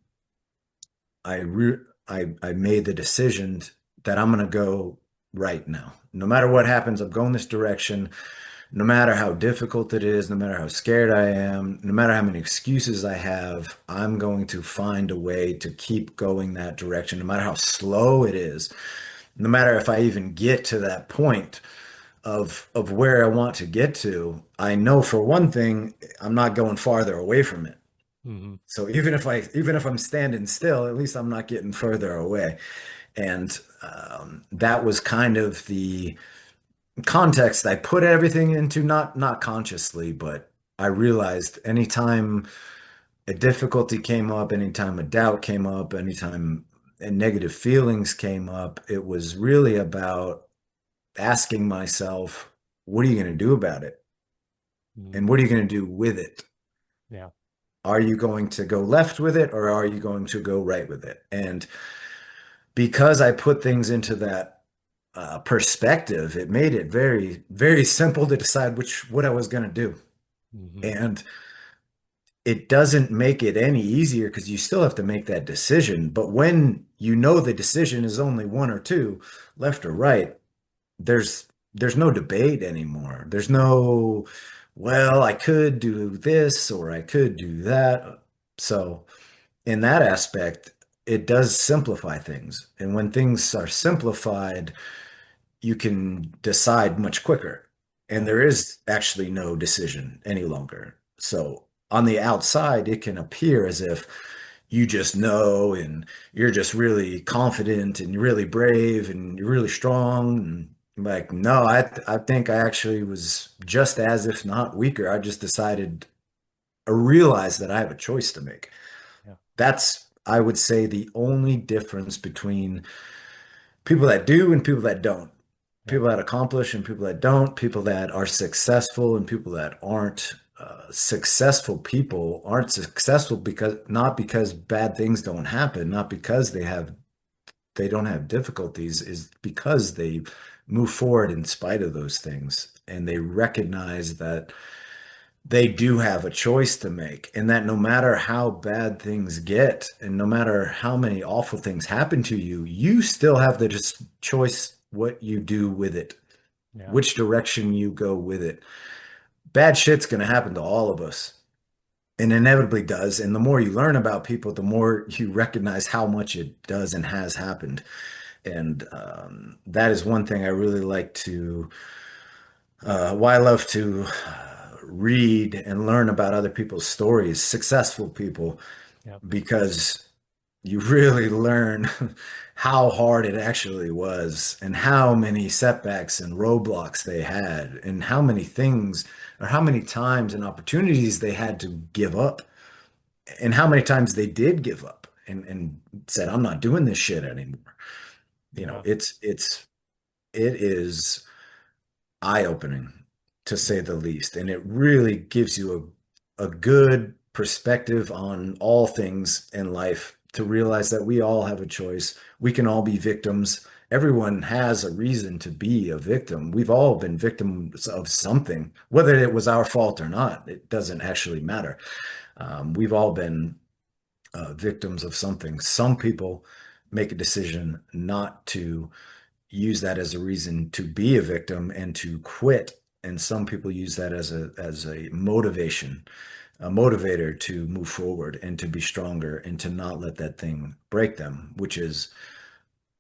B: I re I made the decision that I'm gonna go right now. No matter what happens, I'm going this direction. No matter how difficult it is, no matter how scared I am, no matter how many excuses I have, I'm going to find a way to keep going that direction, no matter how slow it is, no matter if I even get to that point of where I want to get to. I know for one thing, I'm not going farther away from it.
A: Hmm.
B: So even if I'm standing still, at least I'm not getting further away. And that was kind of the context I put everything into, not consciously, but I realized anytime a difficulty came up, anytime a doubt came up, anytime negative feelings came up, it was really about asking myself, what are you going to do about it?
A: Hmm.
B: And what are you going to do with it?
A: Yeah.
B: Are you going to go left with it or are you going to go right with it? And because I put things into that perspective, it made it very, very simple to decide what I was going to do.
A: Hmm.
B: And it doesn't make it any easier because you still have to make that decision. But when you know the decision is only one or two, left or right, there's no debate anymore. There's no, well, I could do this or I could do that. So in that aspect, it does simplify things. And when things are simplified, you can decide much quicker. And
A: Yeah.
B: there is actually no decision any longer. So on the outside, it can appear as if you just know and you're just really confident and you're really brave and you're really strong. And like, no, I think I actually was just as, if not weaker. I just decided or realized that I have a choice to make.
A: Yeah.
B: That's, I would say, the only difference between people that do and people that don't,
A: Yeah.
B: people that accomplish and people that don't, people that are successful and people that aren't. Successful people aren't successful because not because bad things don't happen, not because they don't have difficulties, is because they move forward in spite of those things and they recognize that they do have a choice to make, and that no matter how bad things get and no matter how many awful things happen to you, you still have the just choice what you do with it,
A: Yeah.
B: which direction you go with it. Bad shit's going to happen to all of us and inevitably does. And the more you learn about people, the more you recognize how much it does and has happened. And that is one thing I really like to, why I love to read and learn about other people's stories, successful people,
A: Yeah.
B: because you really learn how hard it actually was and how many setbacks and roadblocks they had and how many things or how many times and opportunities they had to give up and how many times they did give up and said, I'm not doing this shit anymore. You know,
A: Yeah.
B: it is eye-opening to
A: Yeah.
B: say the least. And it really gives you a good perspective on all things in life to realize that we all have a choice. We can all be victims. Everyone has a reason to be a victim. We've all been victims of something, whether it was our fault or not. It doesn't actually matter. We've all been victims of something. Some people make a decision not to use that as a reason to be a victim and to quit. And some people use that as a motivation, a motivator to move forward and to be stronger and to not let that thing break them, which is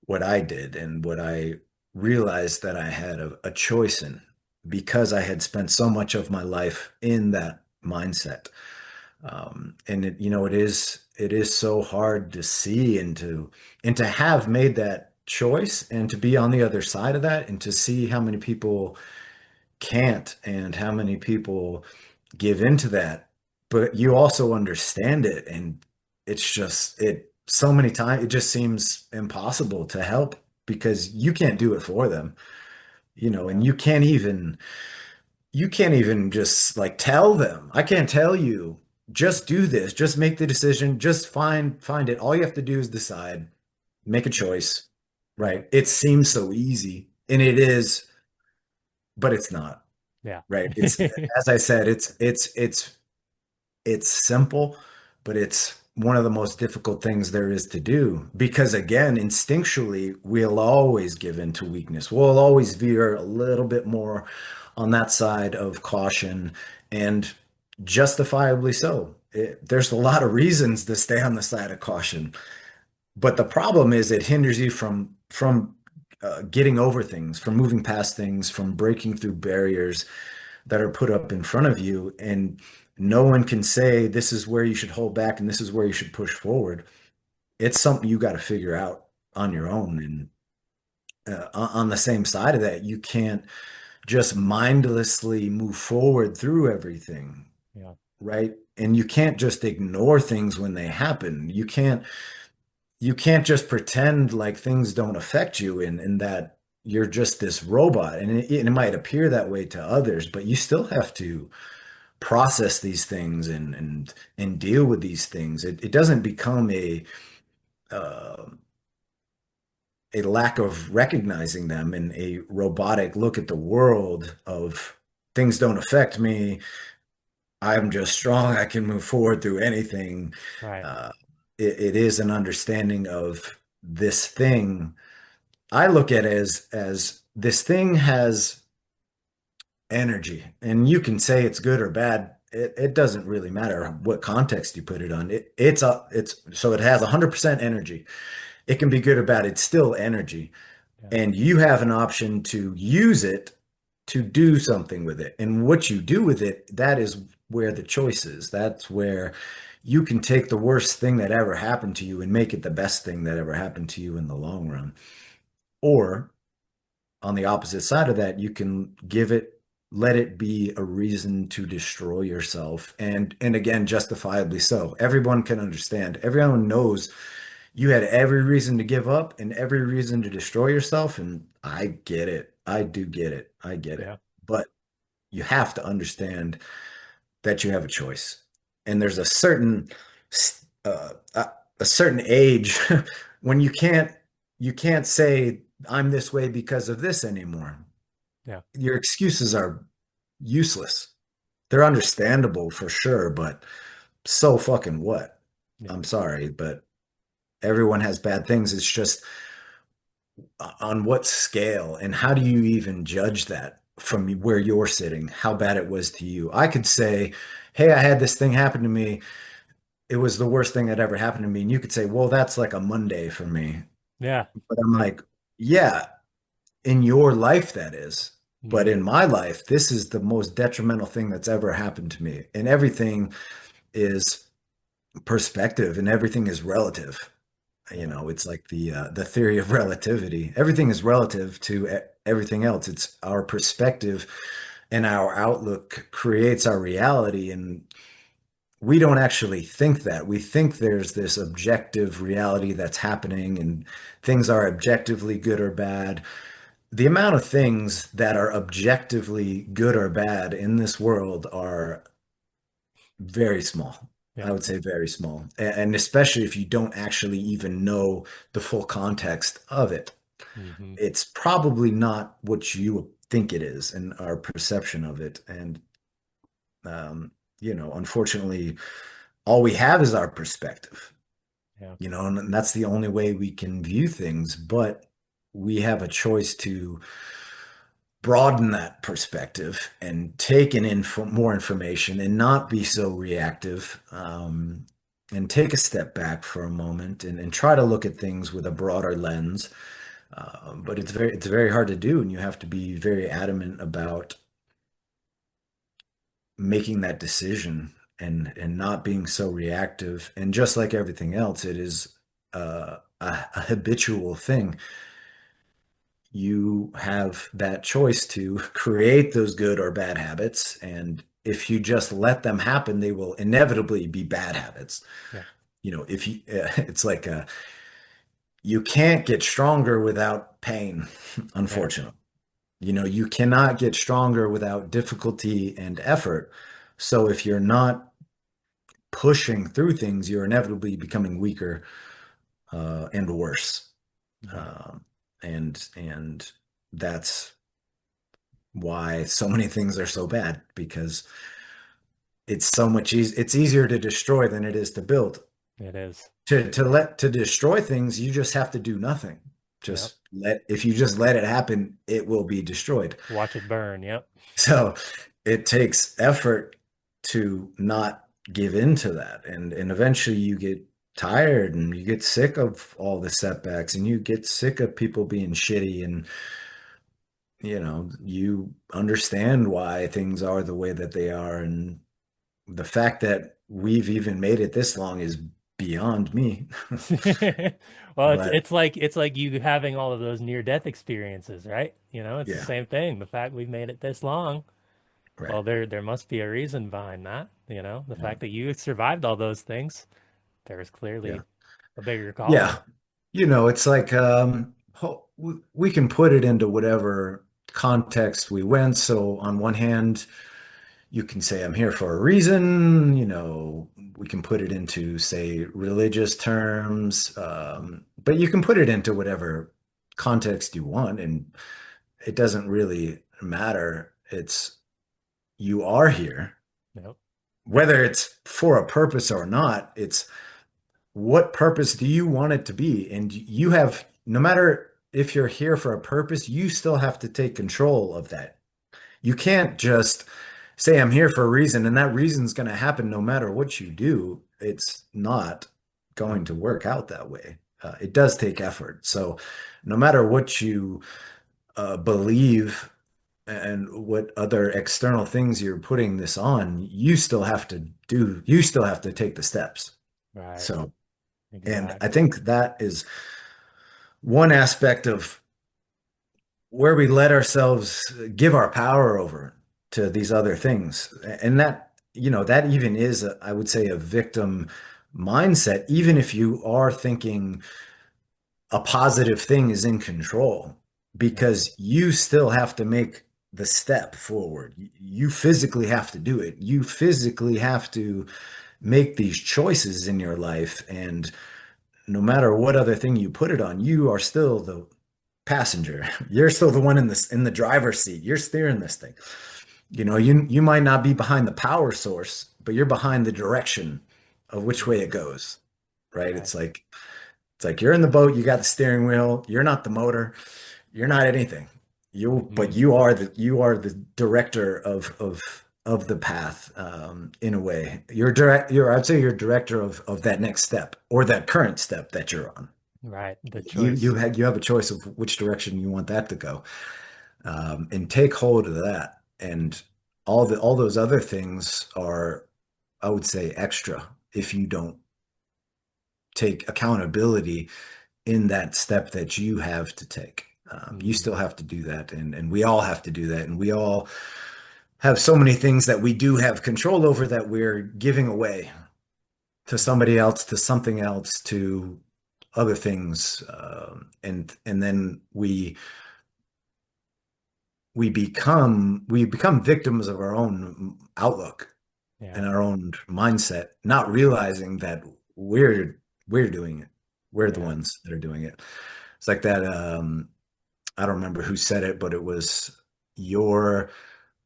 B: what I did and what I realized that I had a choice in because I had spent so much of my life in that mindset. And it is so hard to see and to have made that choice and to be on the other side of that and to see how many people can't and how many people give into that. But you also understand it, and it's just it so many times it just seems impossible to help because you can't do it for them,
A: Yeah.
B: and you can't even just like tell them. I can't tell you, just do this, just make the decision, just find it. All you have to do is decide, make a choice, right? It seems so easy, and it is, but it's not,
A: Yeah.
B: right? It's as I said, it's simple, but it's one of the most difficult things there is to do because again, instinctually, we'll always give in to weakness. We'll always veer a little bit more on that side of caution and justifiably so. There's a lot of reasons to stay on the side of caution, but the problem is it hinders you from getting over things, from moving past things, from breaking through barriers that are put up in front of you. And no one can say this is where you should hold back and this is where you should push forward. It's something you got to figure out on your own. And on the same side of that, you can't just mindlessly move forward through everything,
A: Yeah.
B: right? And you can't just ignore things when they happen. You can't just pretend like things don't affect you and that you're just this robot. And it might appear that way to others, but you still have to process these things and deal with these things. It doesn't become uh, a lack of recognizing them and a robotic look at the world of things don't affect me. I'm just strong. I can move forward through anything.
A: Right.
B: Uh, it is an understanding of this thing. I look at it as this thing has energy, and you can say it's good or bad. It doesn't really matter what context you put it on. It's so it has 100% energy. It can be good or bad. It's still energy,
A: Yeah.
B: and you have an option to use it to do something with it. And what you do with it, that is where the choice is. That's where you can take the worst thing that ever happened to you and make it the best thing that ever happened to you in the long run. Or on the opposite side of that, you can let it be a reason to destroy yourself. And again, justifiably so. Everyone can understand. Everyone knows you had every reason to give up and every reason to destroy yourself. And I get it. I do get it. I get
A: Yeah.
B: it. But you have to understand that you have a choice. And there's a a certain age when you can't say I'm this way because of this anymore.
A: Yeah.
B: Your excuses are useless. They're understandable for sure, but so fucking what?
A: Yeah.
B: I'm sorry, but everyone has bad things. It's just on what scale and how do you even judge that from where you're sitting, how bad it was to you? I could say, hey, I had this thing happen to me. It was the worst thing that ever happened to me. And you could say, well, that's like a Monday for me.
A: Yeah.
B: But I'm
A: Yep.
B: like, yeah, in your life, that is. But
A: Hmm.
B: in my life, this is the most detrimental thing that's ever happened to me. And everything is perspective and everything is relative. You
A: Yeah.
B: know, it's like the theory of relativity. Everything is relative to everything else. It's our perspective and our outlook creates our reality. And we don't actually think that. We think there's this objective reality that's happening and things are objectively good or bad. The amount of things that are objectively good or bad in this world are very small. I
A: Yeah.
B: would say very small. And especially if you don't actually even know the full context of it,
A: Hmm.
B: it's probably not what you think it is and our perception of it. And, um, unfortunately, all we have is our perspective,
A: Yeah.
B: and that's the only way we can view things. But we have a choice to broaden that perspective and take in more information and not be so reactive, and take a step back for a moment and try to look at things with a broader lens. But it's very hard to do, and you have to be very adamant about making that decision and not being so reactive. And just like everything else, it is a habitual thing. You have that choice to create those good or bad habits. And if you just let them happen, they will inevitably be bad habits.
A: Yeah.
B: If you, it's like you can't get stronger without pain,
A: Yeah.
B: unfortunately. You cannot get stronger without difficulty and effort. So if you're not pushing through things, you're inevitably becoming weaker, and worse.
A: Right.
B: Um, and that's why so many things are so bad because it's so much it's easier to destroy than it is to build.
A: It is.
B: To destroy things, you just have to do nothing.
A: Yep.
B: If you just let it happen, it will be destroyed.
A: Watch it burn. Yep.
B: So it takes effort to not give in to that. And eventually you get tired and you get sick of all the setbacks and you get sick of people being shitty, and you understand why things are the way that they are. And the fact that we've even made it this long is beyond me.
A: Well, it's
B: But
A: it's like it's like you having all of those near death experiences, right? It's the
B: yeah,
A: same thing. The fact we've made it this long,
B: right.
A: well, there must be a reason behind that, The
B: Yeah.
A: fact that you survived all those things, there is
B: Yeah.
A: clearly a bigger calling.
B: Yeah. It's like we can put it into whatever context we went. So on one hand, you can say I'm here for a reason, we can put it into, say, religious terms, but you can put it into whatever context you want, and it doesn't really matter. It's you are here,
A: Yep.
B: whether it's for a purpose or not, it's what purpose do you want it to be? And you have, no matter if you're here for a purpose, you still have to take control of that. You can't just say, I'm here for a reason, and that reason's going to happen no matter what you do. It's not going to work out that way. It does take effort. So, no matter what you believe and what other external things you're putting this on, you still have to take the steps.
A: Right.
B: So, and I
A: Exactly.
B: think that is one aspect of where we let ourselves give our power over to these other things. And that, that even is, I would say, a victim mindset, even if you are thinking a positive thing is in control,
A: Yeah.
B: because you still have to make the step forward. You physically have to do it. You physically have to make these choices in your life. And no matter what other thing you put it on, you are still the passenger. You're still the one in the driver's seat. You're steering this thing. You might not be behind the power source, but you're behind the direction of which way it
A: Mhm.
B: goes, right?
A: Right.
B: It's like you're in the boat, you got the steering wheel, you're not the motor, you're not anything. But
A: Hmm.
B: you are the director of the path, in a way. I'd say you're director of that next step or that current step that you're on.
A: Right. The
B: You you
A: choice.
B: have you have a choice of which direction you want that to go, and take hold of that. And all those other things are, I would say, extra if you don't take accountability in that step that you have to take. You
A: Hmm.
B: still have to do that, and we all have to do that, and we all have so many things that we do have control over that we're giving away to somebody else, to something else, to other things, and then we become victims of our own outlook
A: Yeah.
B: and our own mindset, not realizing that we're doing it. We're the
A: Yeah.
B: ones that are doing it. It's like that. I don't remember who said it, but it was your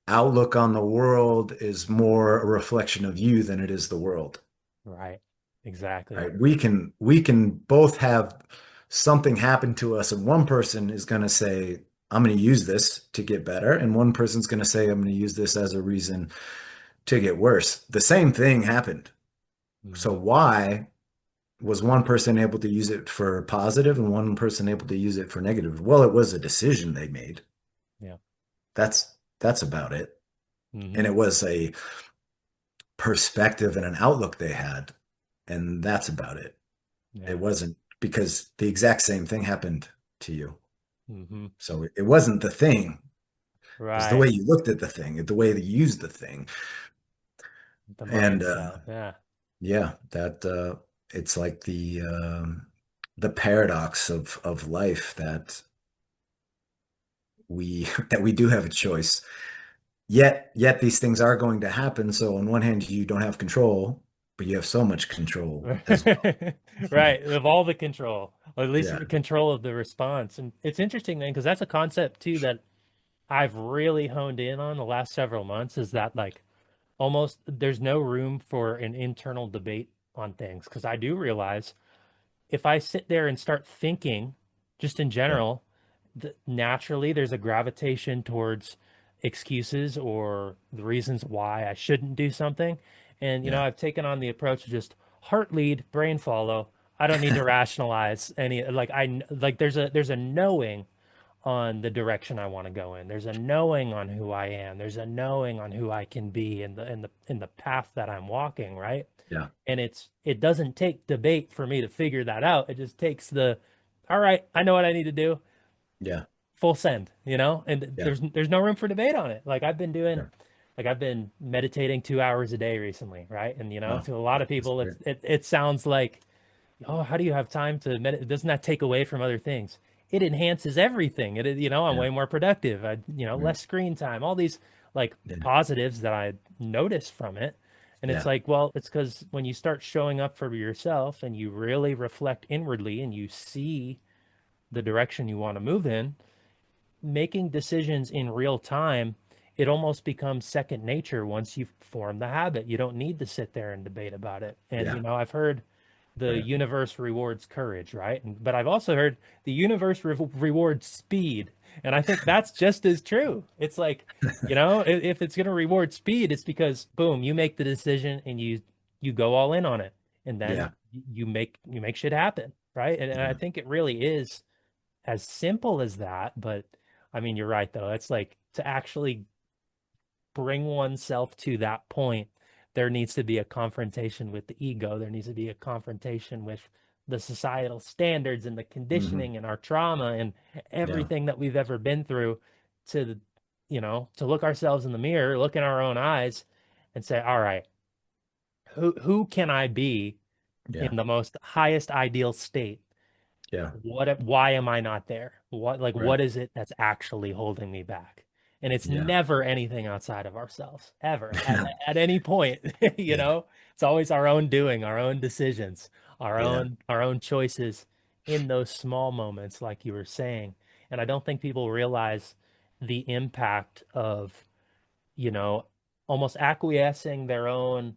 B: outlook on the world is more a reflection of you than it is the world.
A: Right. Exactly.
B: Right? We can both have something happen to us, and one person is going to say, I'm going to use this to get better, and one person's going to say, I'm going to use this as a reason to get worse. The same thing happened. So
A: Hmm.
B: why was one person able to use it for positive and one person able to use it for negative? Well, it was a decision they made.
A: Yeah.
B: That's about it. And
A: Hmm.
B: it was a perspective and an outlook they had, and that's about it. It
A: Yeah.
B: wasn't because the exact same thing happened to you.
A: Hmm.
B: So it wasn't the thing. It was the
A: Right.
B: way you looked at the thing, the way that you used the thing.
A: The
B: And
A: mindset. Yeah.
B: yeah, that it's like the paradox of life, that we that we do have a choice. Yet these things are going to happen. So on one hand, you don't have control, but you have so much control as well.
A: Right, of all the control, or at least
B: Yeah,
A: control of the response. And it's interesting, man, because that's a concept too that I've really honed in on the last several months is that like almost there's no room for an internal debate on things. Because I do realize if I sit there and start thinking, just in
B: yeah,
A: general, naturally there's a gravitation towards excuses or the reasons why I shouldn't do something. And,
B: yeah,
A: I've taken on the approach of just heart lead, brain follow. I don't need to rationalize any, like, there's a knowing on the direction I want to go in. There's a knowing on who I am. There's a knowing on who I can be in the path that I'm walking, right?
B: yeah,
A: And it doesn't take debate for me to figure that out. It just takes all right, I know what I need to do.
B: yeah,
A: Full send, and
B: yeah,
A: there's no room for debate on it.
B: yeah.
A: I've been meditating 2 hours a day recently, right? And
B: Oh,
A: to a lot of
B: that's
A: people,
B: great.
A: it sounds like, oh, how do you have time to meditate? Doesn't that take away from other things? It enhances everything. I'm
B: Yeah,
A: way more productive.
B: right.
A: Less screen time, all these like
B: Yeah,
A: positives that I notice from it. And it's
B: yeah,
A: like, well, it's because when you start showing up for yourself and you really reflect inwardly and you see the direction you want to move in, making decisions in real time it almost becomes second nature once you form the habit. You don't need to sit there and debate about it. And,
B: Yeah.
A: I've heard the
B: Right.
A: universe rewards courage, right? But I've also heard the universe rewards speed. And I think that's just as true. It's like, if it's going to reward speed, it's because boom, you make the decision and you go all in on it. And then
B: Yeah.
A: you make shit happen, right? And I
B: Yeah.
A: think it really is as simple as that, but I mean, you're right though. It's like to actually bring oneself to that point, there needs to be a confrontation with the ego. There needs to be a confrontation with the societal standards and the
B: Hmm.
A: conditioning and our trauma and
B: Yeah.
A: everything that we've ever been through to, to look ourselves in the mirror, look in our own eyes and say, all right, who can I be
B: Yeah.
A: in the most highest ideal state?
B: Yeah.
A: Why am I not there?
B: Right.
A: What is it that's actually holding me back? And it's
B: Yeah.
A: never anything outside of ourselves, ever, at
B: Yeah.
A: at any point,
B: Yeah.
A: It's always our own doing, our own decisions, our
B: Yeah.
A: own choices in those small moments, like you were saying. And I don't think people realize the impact of, you know, almost acquiescing their own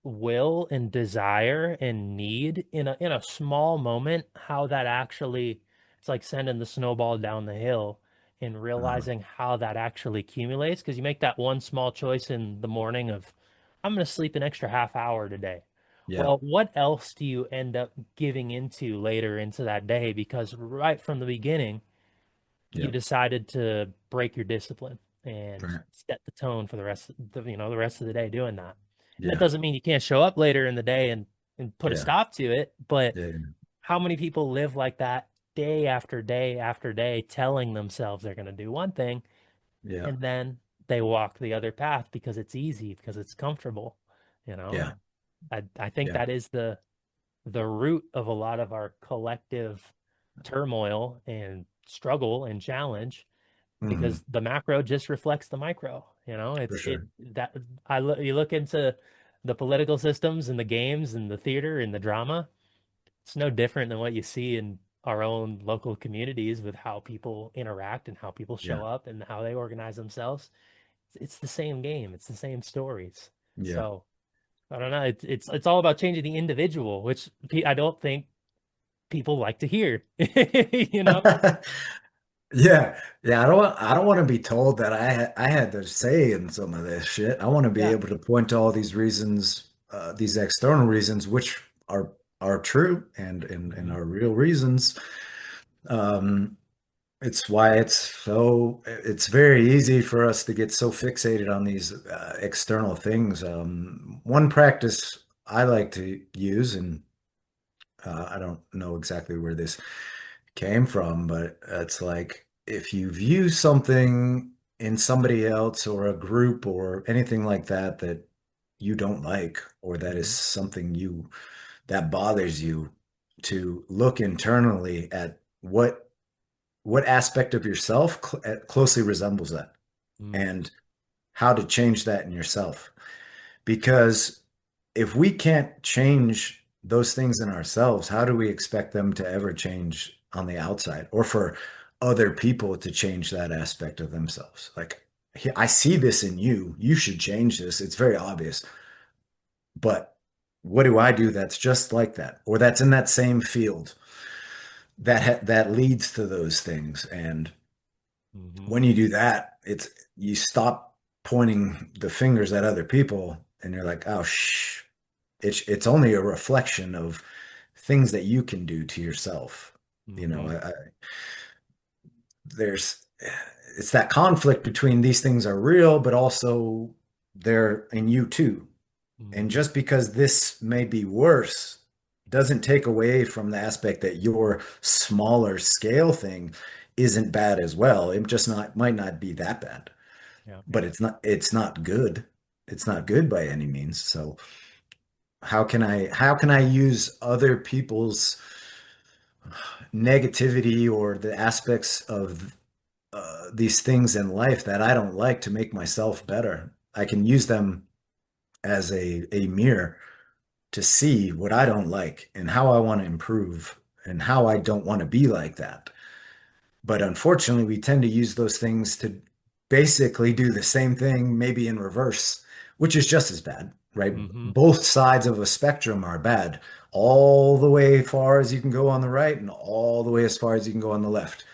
A: will and desire and need in a small moment, how that actually, it's like sending the snowball down the hill and
B: Uh,
A: realizing how that actually accumulates, because you make that one small choice in the morning of, I'm going to sleep an extra half hour today.
B: yeah.
A: Well, what else do you end up giving into later into that day? Because right from the beginning you
B: Yeah.
A: decided to break your discipline and
B: Right.
A: set the tone for the rest of the day doing that. That
B: Yeah.
A: doesn't mean you can't show up later in the day and put a
B: Yeah.
A: stop to it, but
B: Yeah.
A: how many people live like that day after day after day, telling themselves they're going to do one thing
B: Yeah.
A: and then they walk the other path because it's easy, because it's comfortable,
B: Yeah.
A: and I think
B: Yeah.
A: that is the root of a lot of our collective turmoil and struggle and challenge,
B: Hmm.
A: because the macro just reflects the micro.
B: For
A: It
B: sure.
A: that you look into the political systems and the games and the theater and the drama, it's no different than what you see in our own local communities with how people interact and how people
B: Yeah.
A: show up and how they organize themselves. It's the same game, it's the same stories.
B: Yeah.
A: So I don't know. It's all about changing the individual, which I don't think people like to hear. You know?
B: Yeah. Yeah. I don't want to be told that I had to say in some of this shit. I want to be
A: Yeah.
B: able to point to all these reasons, these external reasons, which are true and
A: Hmm.
B: are real reasons. Um, it's why it's very easy for us to get so fixated on these external things. One practice I like to use, and I don't know exactly where this came from, but it's like if you view something in somebody else or a group or anything like that that you don't like, or that is
A: Hmm.
B: something that bothers you, to look internally at what aspect of yourself closely resembles that
A: Mm.
B: and how to change that in yourself. Because if we can't change those things in ourselves, how do we expect them to ever change on the outside or for other people to change that aspect of themselves? Like, I see this in you. You should change this. It's very obvious. But what do I do that's just like that or that's in that same field that leads to those things? And
A: Hmm.
B: when you do that, you stop pointing the fingers at other people and you're like, oh, it's only a reflection of things that you can do to yourself. You know,
A: Hmm.
B: there's it's that conflict between these things are real, but also they're in you too. And
A: Hmm.
B: just because this may be worse doesn't take away from the aspect that your smaller scale thing isn't bad as well. It just not might not be that bad,
A: Yeah.
B: but it's not good. It's not good by any means. So how can I use other people's negativity or the aspects of these things in life that I don't like to make myself better? I can use them as a mirror to see what I don't like and how I want to improve and how I don't want to be like that. But unfortunately, we tend to use those things basically do the same thing, maybe in reverse, which is just as bad, right?
A: Mm-hmm.
B: Both sides of a spectrum are bad, all the way far as you can go on the right and all the way as far as you can go on the left.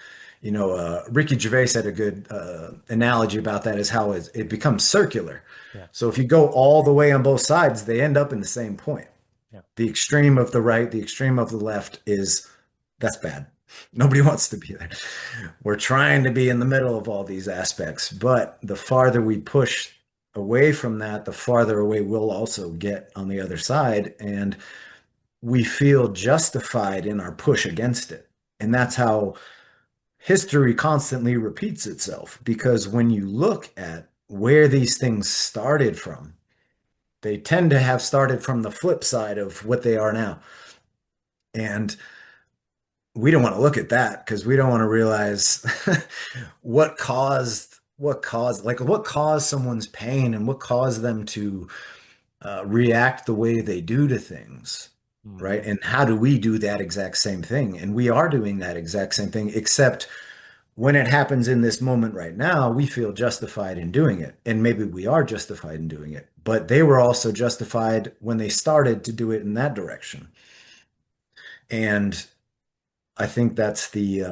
B: Ricky Gervais had a good analogy about that is how it becomes circular.
A: Yeah.
B: So if you go all the way on both sides, they end up in the same point.
A: Yeah.
B: The extreme of the right, the extreme of the left is that's bad. Nobody wants to be there. We're trying to be in the middle of all these aspects, but the farther we push away from that, the farther away we'll also get on the other side. And we feel justified in our push against it. And that's how history constantly repeats itself. Because when you look at where these things started from, they tend to have started from the flip side of what they are now. And we don't want to look at that because we don't want to realize what caused someone's pain and what caused them to react the way they do to things, right?
A: Mm-hmm.
B: And how do we do that exact same thing? And we are doing that exact same thing, except when it happens in this moment right now, we feel justified in doing it. And maybe we are justified in doing it, but they were also justified when they started to do it in that direction. And I think that's the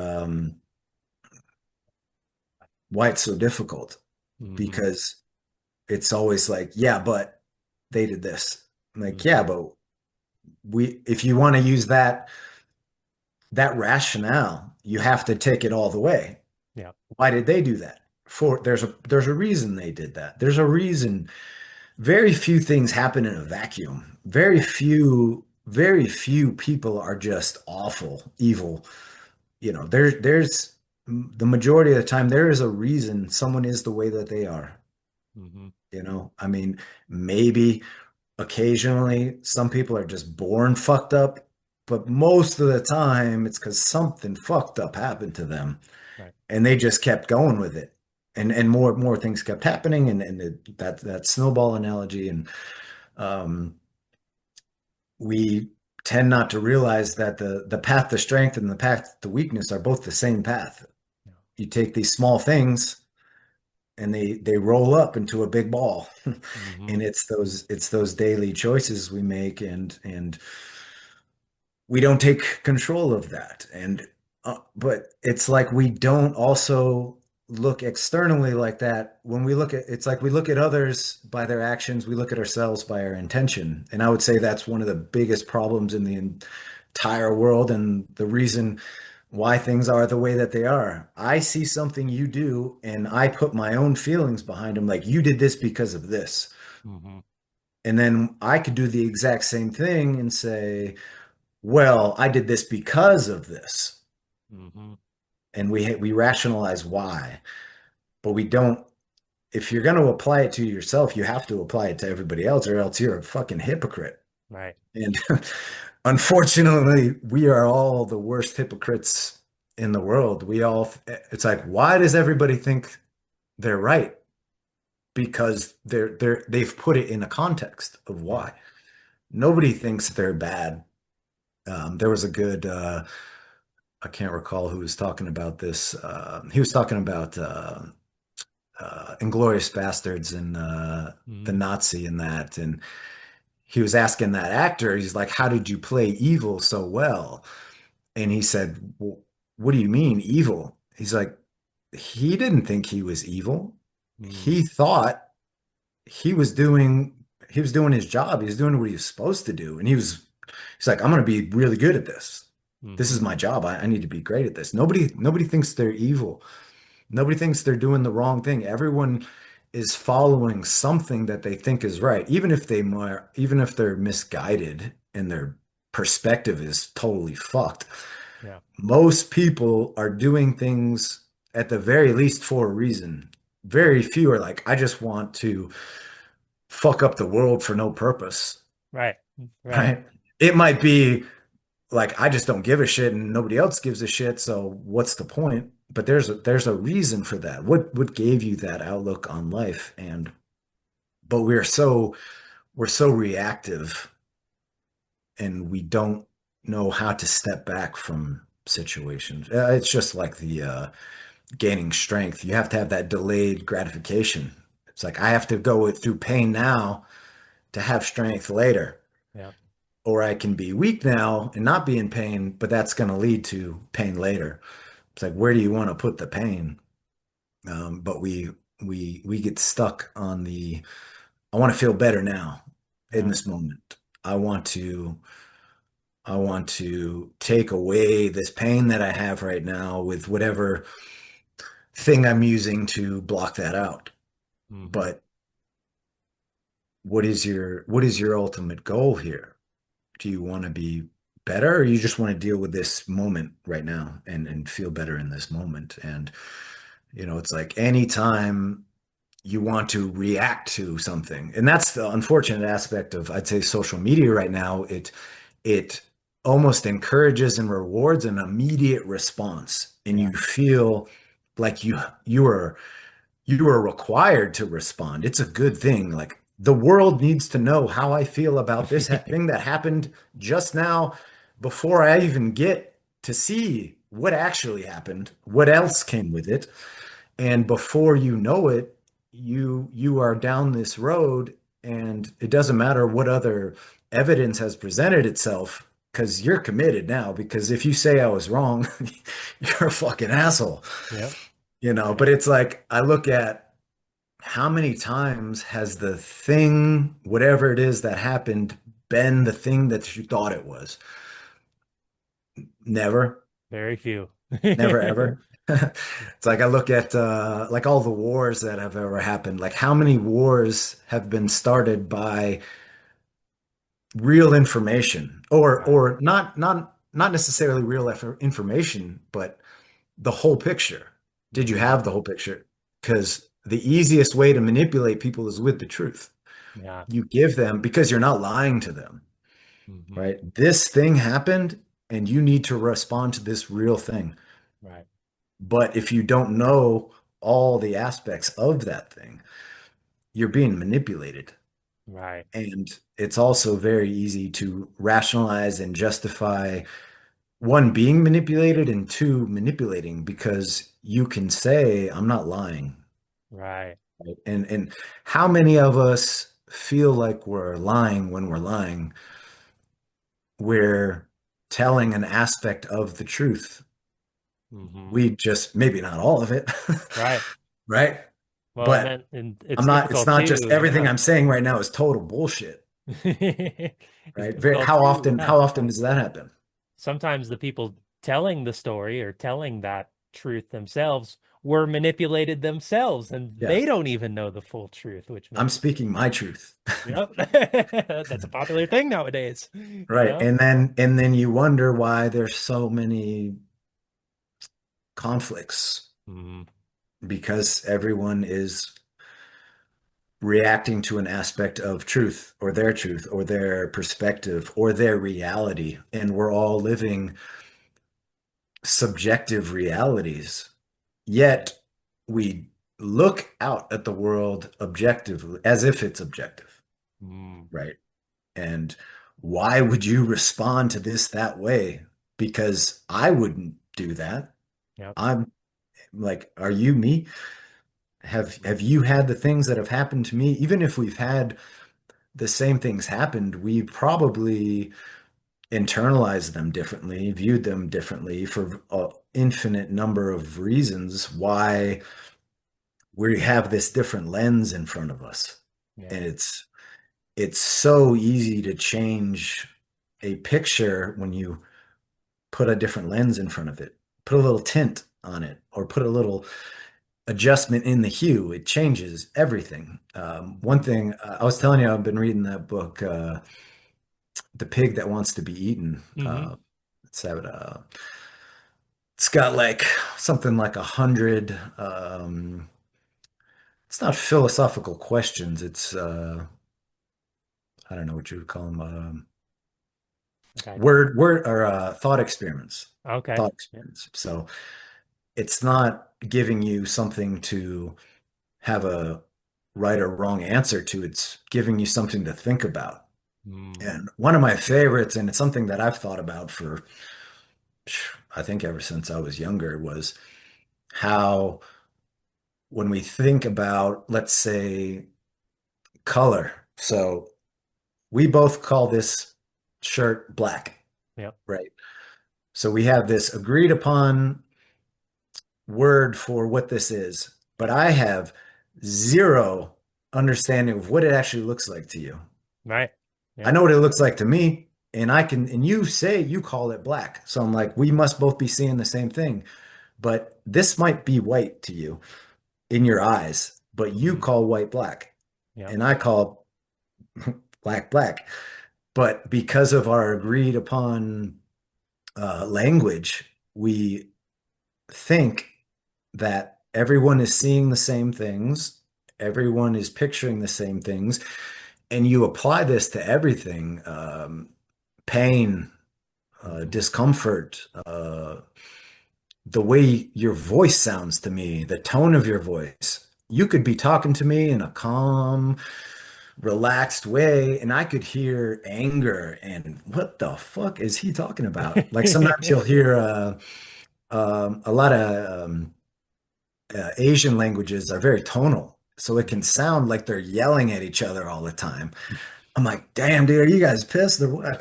B: why it's so difficult
A: Mm-hmm.
B: because it's always like, yeah, but they did this. I'm like, yeah,
A: Mm-hmm.
B: but if you want to use that rationale, you have to take it all the way.
A: Yeah.
B: Why did they do that? There's a reason they did that. There's a reason. Very few things happen in a vacuum. Very few people are just awful, evil. There's the majority of the time there is a reason someone is the way that they are.
A: Mm-hmm.
B: I mean, maybe occasionally some people are just born fucked up, but most of the time it's because something fucked up happened to them
A: Right.
B: and they just kept going with it. And more things kept happening that snowball analogy and um we tend not to realize that the path to strength and the path to weakness are both the same path.
A: Yeah.
B: You take these small things and they roll up into a big ball.
A: Mm-hmm.
B: And it's those daily choices we make and we don't take control of that. And but it's like we don't also look externally like that. When we look at it's like we look at others by their actions, we look at ourselves by our intention. And I would say that's one of the biggest problems in the entire world and the reason why things are the way that they are. I see something you do and I put my own feelings behind them, like you did this because of this.
A: Mm-hmm.
B: And then I could do the exact same thing and say, well, I did this because of this.
A: Mm-hmm.
B: And we rationalize why, but we don't. If you're going to apply it to yourself, you have to apply it to everybody else, or else you're a fucking hypocrite.
A: Right.
B: And unfortunately, we are all the worst hypocrites in the world. It's like, why does everybody think they're right? Because they've put it in a context of
A: Yeah.
B: why. Nobody thinks they're bad. There was a good, I can't recall who was talking about this. He was talking about Inglorious Bastards and the
A: Mm-hmm.
B: Nazi and that. And he was asking that actor, he's like, how did you play evil so well? And he said, well, what do you mean evil? He's like, he didn't think he was evil.
A: Mm-hmm.
B: He thought he was doing he was doing his job. He was doing what he was supposed to do. And he's like, I'm gonna be really good at this. This is
A: Mm-hmm.
B: my job. I need to be great at this. Nobody thinks they're evil. Nobody thinks they're doing the wrong thing. Everyone is following something that they think is right, even if they're misguided and their perspective is totally fucked.
A: Yeah.
B: Most people are doing things at the very least for a reason. Very few are like, I just want to fuck up the world for no purpose,
A: Right. Right.
B: right? It might be like I just don't give a shit and nobody else gives a shit, so what's the point? But there's a reason for that. What gave you that outlook on life? And but we're so reactive and we don't know how to step back from situations. It's just like gaining strength. You have to have that delayed gratification. It's like I have to go through pain now to have strength later.
A: Yeah.
B: Or I can be weak now and not be in pain, but that's going to lead to pain later. It's like, where do you want to put the pain? But we get stuck on the, I want to feel better now in
A: Yeah.
B: this moment. I want to I want to take away this pain that I have right now with whatever thing I'm using to block that out.
A: Hmm.
B: But what is your ultimate goal here? Do you want to be better, or you just want to deal with this moment right now and feel better in this moment? And it's like anytime you want to react to something, and that's the unfortunate aspect of, I'd say, social media right now. It almost encourages and rewards an immediate response, and
A: Yeah.
B: you feel like you are required to respond. It's a good thing. Like the world needs to know how I feel about this thing that happened just now before I even get to see what actually happened, what else came with it. And before you know it, you are down this road, and it doesn't matter what other evidence has presented itself, because you're committed now. Because if you say I was wrong, you're a fucking asshole.
A: Yep.
B: But
A: Yep.
B: it's like I look at how many times has the thing, whatever it is that happened, been the thing that you thought it was? Never.
A: Very few.
B: Never ever. It's like I look at like all the wars that have ever happened. Like how many wars have been started by real information, or
A: Right.
B: not necessarily real information, but the whole picture. Did you
A: Hmm.
B: have the whole picture? Because the easiest way to manipulate people is with the truth.
A: Yeah.
B: You give them, because you're not lying to them,
A: Hmm.
B: right? This thing happened and you need to respond to this real thing.
A: Right.
B: But if you don't know all the aspects of that thing, you're being manipulated.
A: Right.
B: And it's also very easy to rationalize and justify, one, being manipulated, and two, manipulating, because you can say, I'm not lying.
A: Right.
B: Right? And how many of us feel like we're lying when we're lying? We're telling an aspect of the truth.
A: Hmm.
B: We just, maybe not all of it,
A: Right.
B: right?
A: Well, and
B: But
A: then and
B: I'm
A: it's
B: not, it's
A: difficult
B: not just
A: too.
B: everything
A: Yeah.
B: I'm saying right now is total bullshit,
A: It's
B: right?
A: difficult
B: How
A: too.
B: often,
A: Yeah.
B: how often does that happen?
A: Sometimes the people telling the story or telling that truth themselves were manipulated themselves and
B: Yeah.
A: they don't even know the full truth, which
B: I'm
A: makes,
B: speaking my truth.
A: yep, that's a popular thing nowadays,
B: Right. And then you wonder why there's so many conflicts,
A: Mm,
B: because everyone is reacting to an aspect of truth or their perspective or their reality. And we're all living subjective realities.
A: yeah.
B: Yet we look out at the world objectively as if it's objective,
A: Mm,
B: right? And why would you respond to this that way? Because I wouldn't do that.
A: yep.
B: I'm like, are you me? Have you had the things that have happened to me? Even if we've had the same things happened, we probably internalized them differently, viewed them differently for an infinite number of reasons why we have this different lens in front of us.
A: Yeah.
B: And it's so easy to change a picture when you put a different lens in front of it, put a little tint on it, or put a little adjustment in the hue. It changes everything. One
A: Mm,
B: thing I was telling you, I've been reading that book, The Pig That Wants to Be Eaten.
A: hmm.
B: It's got like something like 100. It's not philosophical questions. It's I don't know what you would call them.
A: Okay.
B: Word or thought experiments.
A: Okay.
B: Thought
A: Yeah.
B: experiments. So it's not giving you something to have a right or wrong answer to. It's giving you something to think about.
A: Mm,
B: And one of my favorites, and it's something that I've thought about for, I think, ever since I was younger, was how when we think about, let's say, color. So we both call this shirt black,
A: Yep.
B: right? So we have this agreed upon word for what this is, but I have zero understanding of what it actually looks like to you.
A: Right.
B: I
A: Yep.
B: know what it looks like to me, and and you say you call it black. So I'm like, we must both be seeing the same thing, but this might be white to you in your eyes, but you
A: Hmm.
B: call white black,
A: Yep.
B: and I call black black. But because of our agreed upon language, we think that everyone is seeing the same things, everyone is picturing the same things, and you apply this to everything, pain,
A: Hmm.
B: discomfort, the way your voice sounds to me, the tone of your voice. You could be talking to me in a calm, relaxed way, and I could hear anger and what the fuck is he talking about? Like sometimes you'll hear a lot of Asian languages are very tonal, so it can
A: Hmm.
B: sound like they're yelling at each other all the time. I'm like, damn, dude, are you guys pissed or what?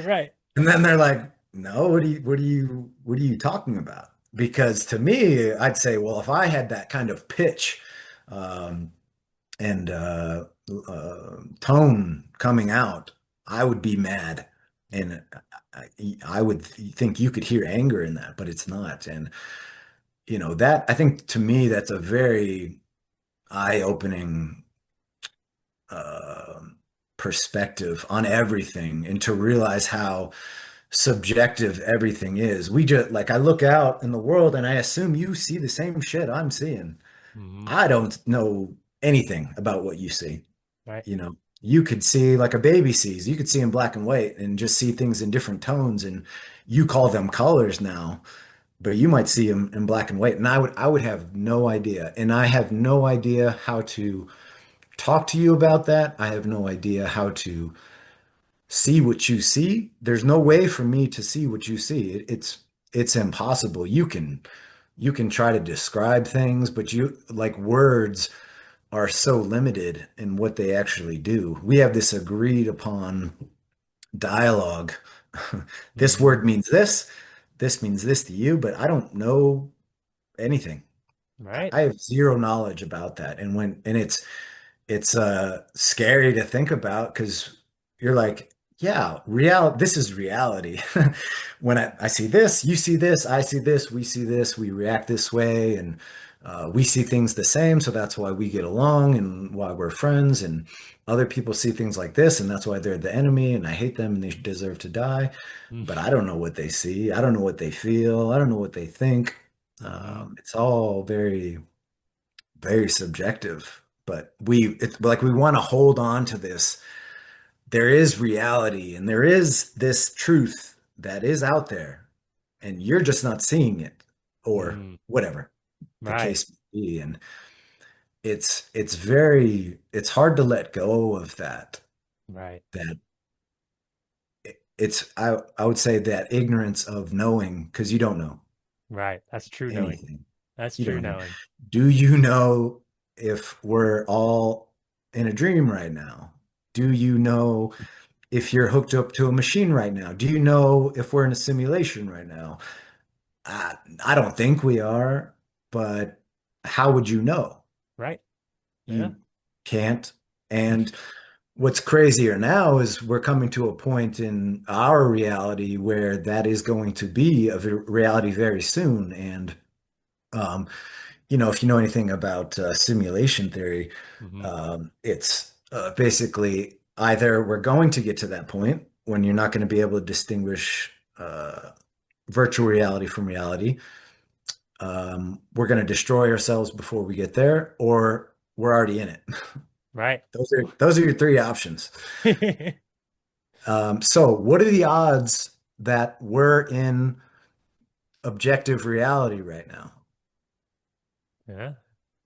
A: Right.
B: And then they're like, no, what are you talking about? Because to me, I'd say, well, if I had that kind of pitch um, and tone coming out, I would be mad, and I, I would think you could hear anger in that, but it's not. And that I think to me that's a very eye-opening uh, perspective on everything, and to realize how subjective everything is. We just like I look out in the world and I assume you see the same shit I'm seeing.
A: Hmm.
B: I don't know anything about what you see.
A: Right.
B: You could see like a baby sees. You could see in black and white and just see things in different tones, and you call them colors now, but you might see them in black and white, and I would have no idea. And I have no idea how to talk to you about that. I have no idea how to see what you see. There's no way for me to see what you see. It's impossible. You can try to describe things, but you like words are so limited in what they actually do. We have this agreed upon dialogue. This
A: Hmm.
B: word means this means this to you, but I don't know anything.
A: Right.
B: I have zero knowledge about that. And it's scary to think about because you're like, yeah, this is reality. When I see this, you see this, I see this, we see this, we react this way, and we see things the same, so that's why we get along and why we're friends. And other people see things like this, and that's why they're the enemy, and I hate them and they deserve to die. But I don't know what they see. I don't know what they feel. I don't know what they think.
A: Hmm.
B: It's all very very subjective, but it's like we want to hold on to this. There is reality and there is this truth that is out there, and you're just not seeing it, or
A: Hmm.
B: whatever the
A: Right.
B: case may be. And it's hard to let go of that.
A: Right.
B: That I would say that ignorance of knowing because you don't know
A: Right. That's true knowing.
B: anything.
A: That's
B: You
A: true
B: don't know.
A: knowing.
B: Do you know if we're all in a dream right now? Do you know if you're hooked up to a machine right now? Do you know if we're in a simulation right now? I, I don't think we are, but how would you know?
A: Right. Yeah.
B: You can't. And what's crazier now is we're coming to a point in our reality where that is going to be a reality very soon. And um, if you know anything about simulation theory,
A: Hmm.
B: it's basically either we're going to get to that point when you're not going to be able to distinguish virtual reality from reality. We're going to destroy ourselves before we get there, or we're already in it.
A: Right.
B: Those are your three options. So, what are the odds that we're in objective reality right now?
A: Yeah.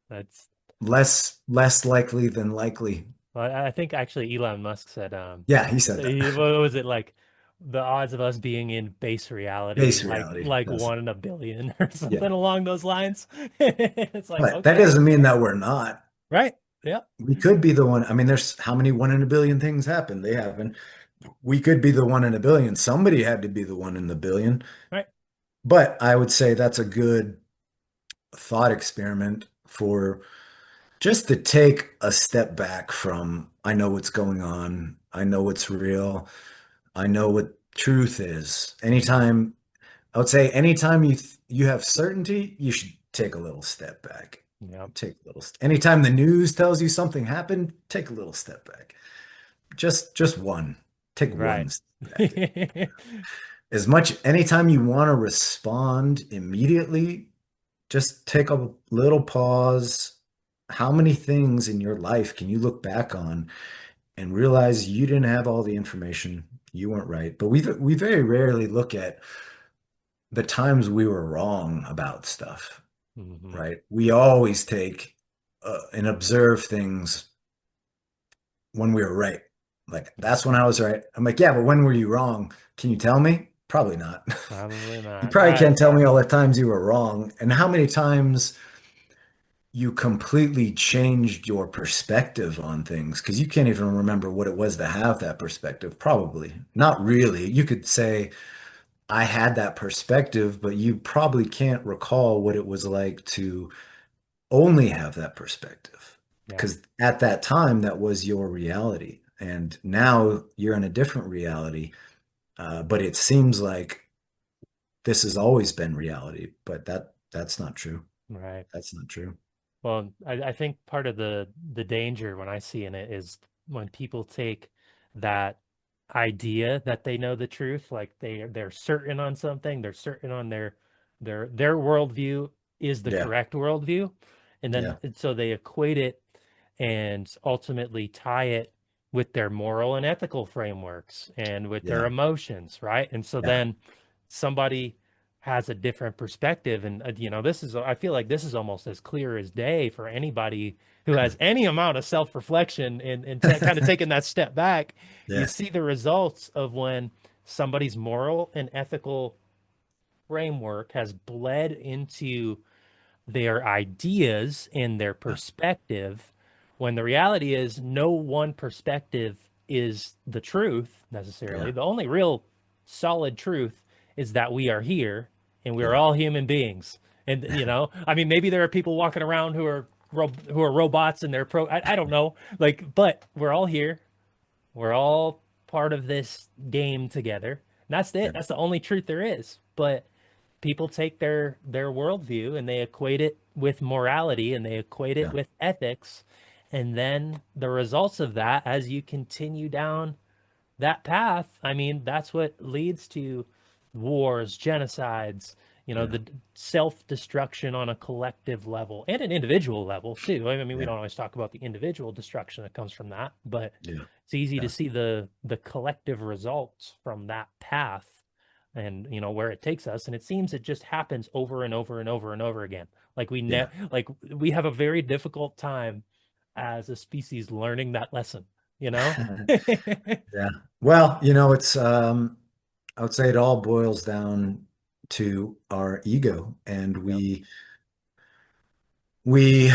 A: That's
B: Less likely than likely.
A: well, I think actually Elon Musk said
B: Yeah, he said that.
A: what was it like the odds of us being in base reality is
B: Base
A: like
B: reality.
A: like
B: That's,
A: 1 in 1 billion or
B: yeah.
A: something along those lines. It's like,
B: But that
A: okay,
B: doesn't mean that we're not.
A: right. Yeah,
B: We could be the one. I mean, there's how many 1 in 1 billion things happen? They happen. We could be the 1 in 1 billion. Somebody had to be the 1 in 1 billion.
A: right.
B: But I would say that's a good thought experiment for just to take a step back from, I know what's going on. I know what's real. I know what truth is. I would say anytime you have certainty, you should take a little step back.
A: Yep.
B: Anytime the news tells you something happened, take a little step back. Just one. Take
A: Right.
B: one step back. Anytime you want to respond immediately, just take a little pause. How many things in your life can you look back on and realize you didn't have all the information? You weren't right. But we very rarely look at the times we were wrong about stuff,
A: Hmm.
B: right? We always take and observe things when we were right. Like,
A: Yep.
B: that's when I was right. I'm like, yeah, but when were you wrong? Can you tell me? Probably not.
A: Probably
B: You
A: not.
B: probably can't tell me all the times you were wrong and how many times you completely changed your perspective on things because you can't even remember what it was to have that perspective. Probably not really. You could say, I had that perspective, but you probably can't recall what it was like to only have that perspective
A: Yeah.
B: because at that time that was your reality. And now you're in a different reality. But it seems like this has always been reality, but that's not true.
A: Right.
B: That's not true.
A: Well, I think part of the danger when I see in it is when people take that idea that they know the truth, like they're certain on something, they're certain on their worldview is the
B: Yeah.
A: correct worldview, and then
B: Yeah.
A: and so they equate it and ultimately tie it with their moral and ethical frameworks and with their
B: Yeah.
A: emotions, right? And so
B: Yeah.
A: then somebody has a different perspective, and this is, I feel like this is almost as clear as day for anybody who has any amount of self-reflection and kind of taking that step back. You
B: Yeah.
A: see the results of when somebody's moral and ethical framework has bled into their ideas and their
B: Yeah.
A: perspective, when the reality is no one perspective is the truth necessarily.
B: Yeah.
A: The only real solid truth is that we are here and we are
B: Yeah.
A: all human beings. And I mean, maybe there are people walking around who are robots and they're I don't know. Like, but we're all here. We're all part of this game together. And that's it.
B: Yeah.
A: That's the only truth there is. But people take their worldview and they equate it with morality and they equate it
B: Yeah.
A: with ethics, and then the results of that as you continue down that path, I mean, that's what leads to wars, genocides,
B: Yeah.
A: the self-destruction on a collective level and an individual level too. I mean, we
B: Yeah.
A: don't always talk about the individual destruction that comes from that, but
B: Yeah.
A: it's easy to
B: Yeah.
A: see the collective results from that path and where it takes us. And it seems it just happens over and over and over and over again. Like
B: Yeah.
A: like we have a very difficult time as a species learning that lesson, you know?
B: Yeah. Well, I would say it all boils down to our ego, and
A: Yep.
B: we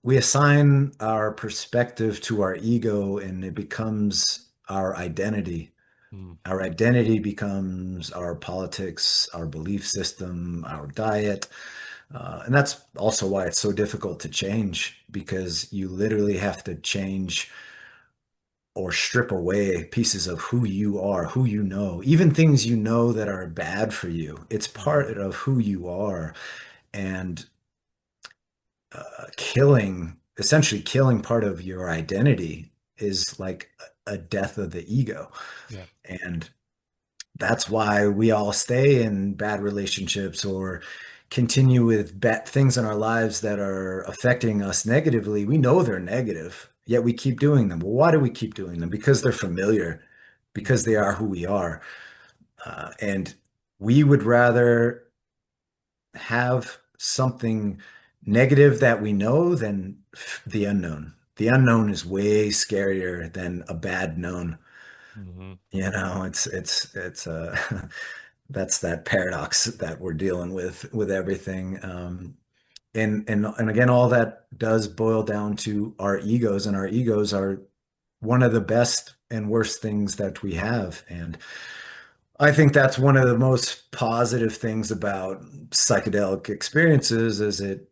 B: we assign our perspective to our ego, and it becomes our identity.
A: Mm,
B: Our identity becomes our politics, our belief system, our diet. And that's also why it's so difficult to change because you literally have to change or strip away pieces of who you are, who you know, even things you know that are bad for you. It's part
A: mhm.
B: of who you are. And essentially killing part of your identity is like a death of the ego.
A: Yeah.
B: And that's why we all stay in bad relationships or continue with bad things in our lives that are affecting us negatively. We know they're negative, yet we keep doing them. Well, why do we keep doing them? Because they're familiar, because they
A: Mhm.
B: are who we are. And we would rather have something negative that we know than the unknown. The unknown is way scarier than a bad known.
A: Hmm.
B: It's that's that paradox that we're dealing with everything. And again, all that does boil down to our egos, and our egos are one of the best and worst things that we have. And I think that's one of the most positive things about psychedelic experiences is it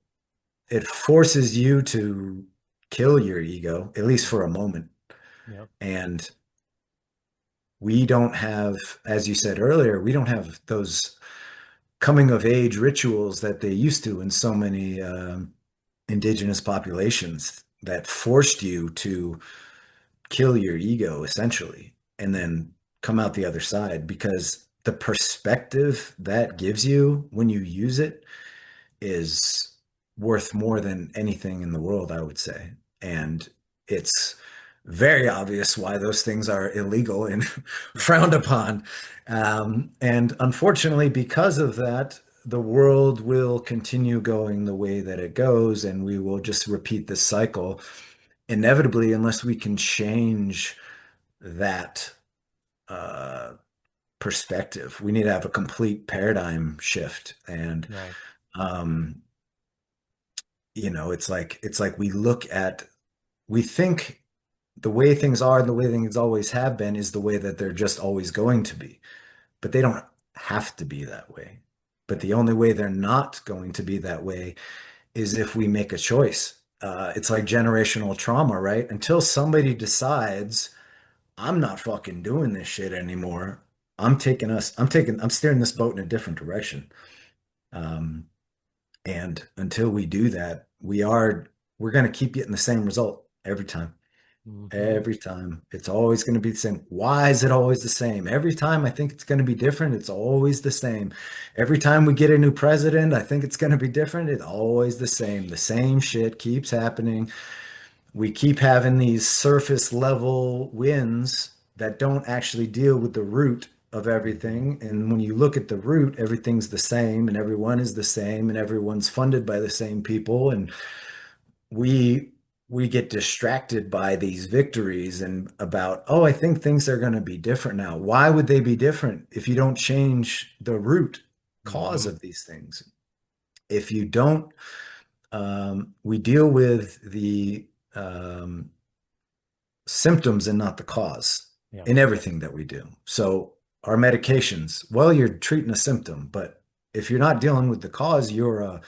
B: forces you to kill your ego, at least for a moment.
A: Yep.
B: And we don't have, as you said earlier, we don't have those coming of age rituals that they used to in so many indigenous populations that forced you to kill your ego essentially and then come out the other side because the perspective that gives you when you use it is worth more than anything in the world, I would say. And it's very obvious why those things are illegal and frowned upon. And unfortunately, because of that, the world will continue going the way that it goes, and we will just repeat this cycle inevitably unless we can change that uh, perspective. We need to have a complete paradigm shift. And
A: Right.
B: um, it's like we think the way things are and the way things always have been is the way that they're just always going to be. But they don't have to be that way. But
A: Yep.
B: the only way they're not going to be that way is if we make a choice. It's like generational trauma, right? Until somebody decides, I'm not fucking doing this shit anymore. I'm steering this boat in a different direction. Um, and until we do that, we're going to keep getting the same result every time.
A: Hmm.
B: Every time. It's always going to be the same. Why is it always the same? Every time I think it's going to be different, it's always the same. Every time we get a new president, I think it's going to be different. It's always the same. The same shit keeps happening. We keep having these surface level wins that don't actually deal with the root of
A: Hmm.
B: everything. And when you look at the root, everything's the same and everyone is the same and everyone's funded by the same people. And we we get distracted by these victories and about, oh, I think things are going to be different now. Why would they be different if you don't change the root cause
A: Hmm.
B: of these things? If you don't, we deal with the symptoms and not the cause
A: Yep.
B: in everything that we do. So our medications, well, you're treating a symptom, but if you're not dealing with the cause, you're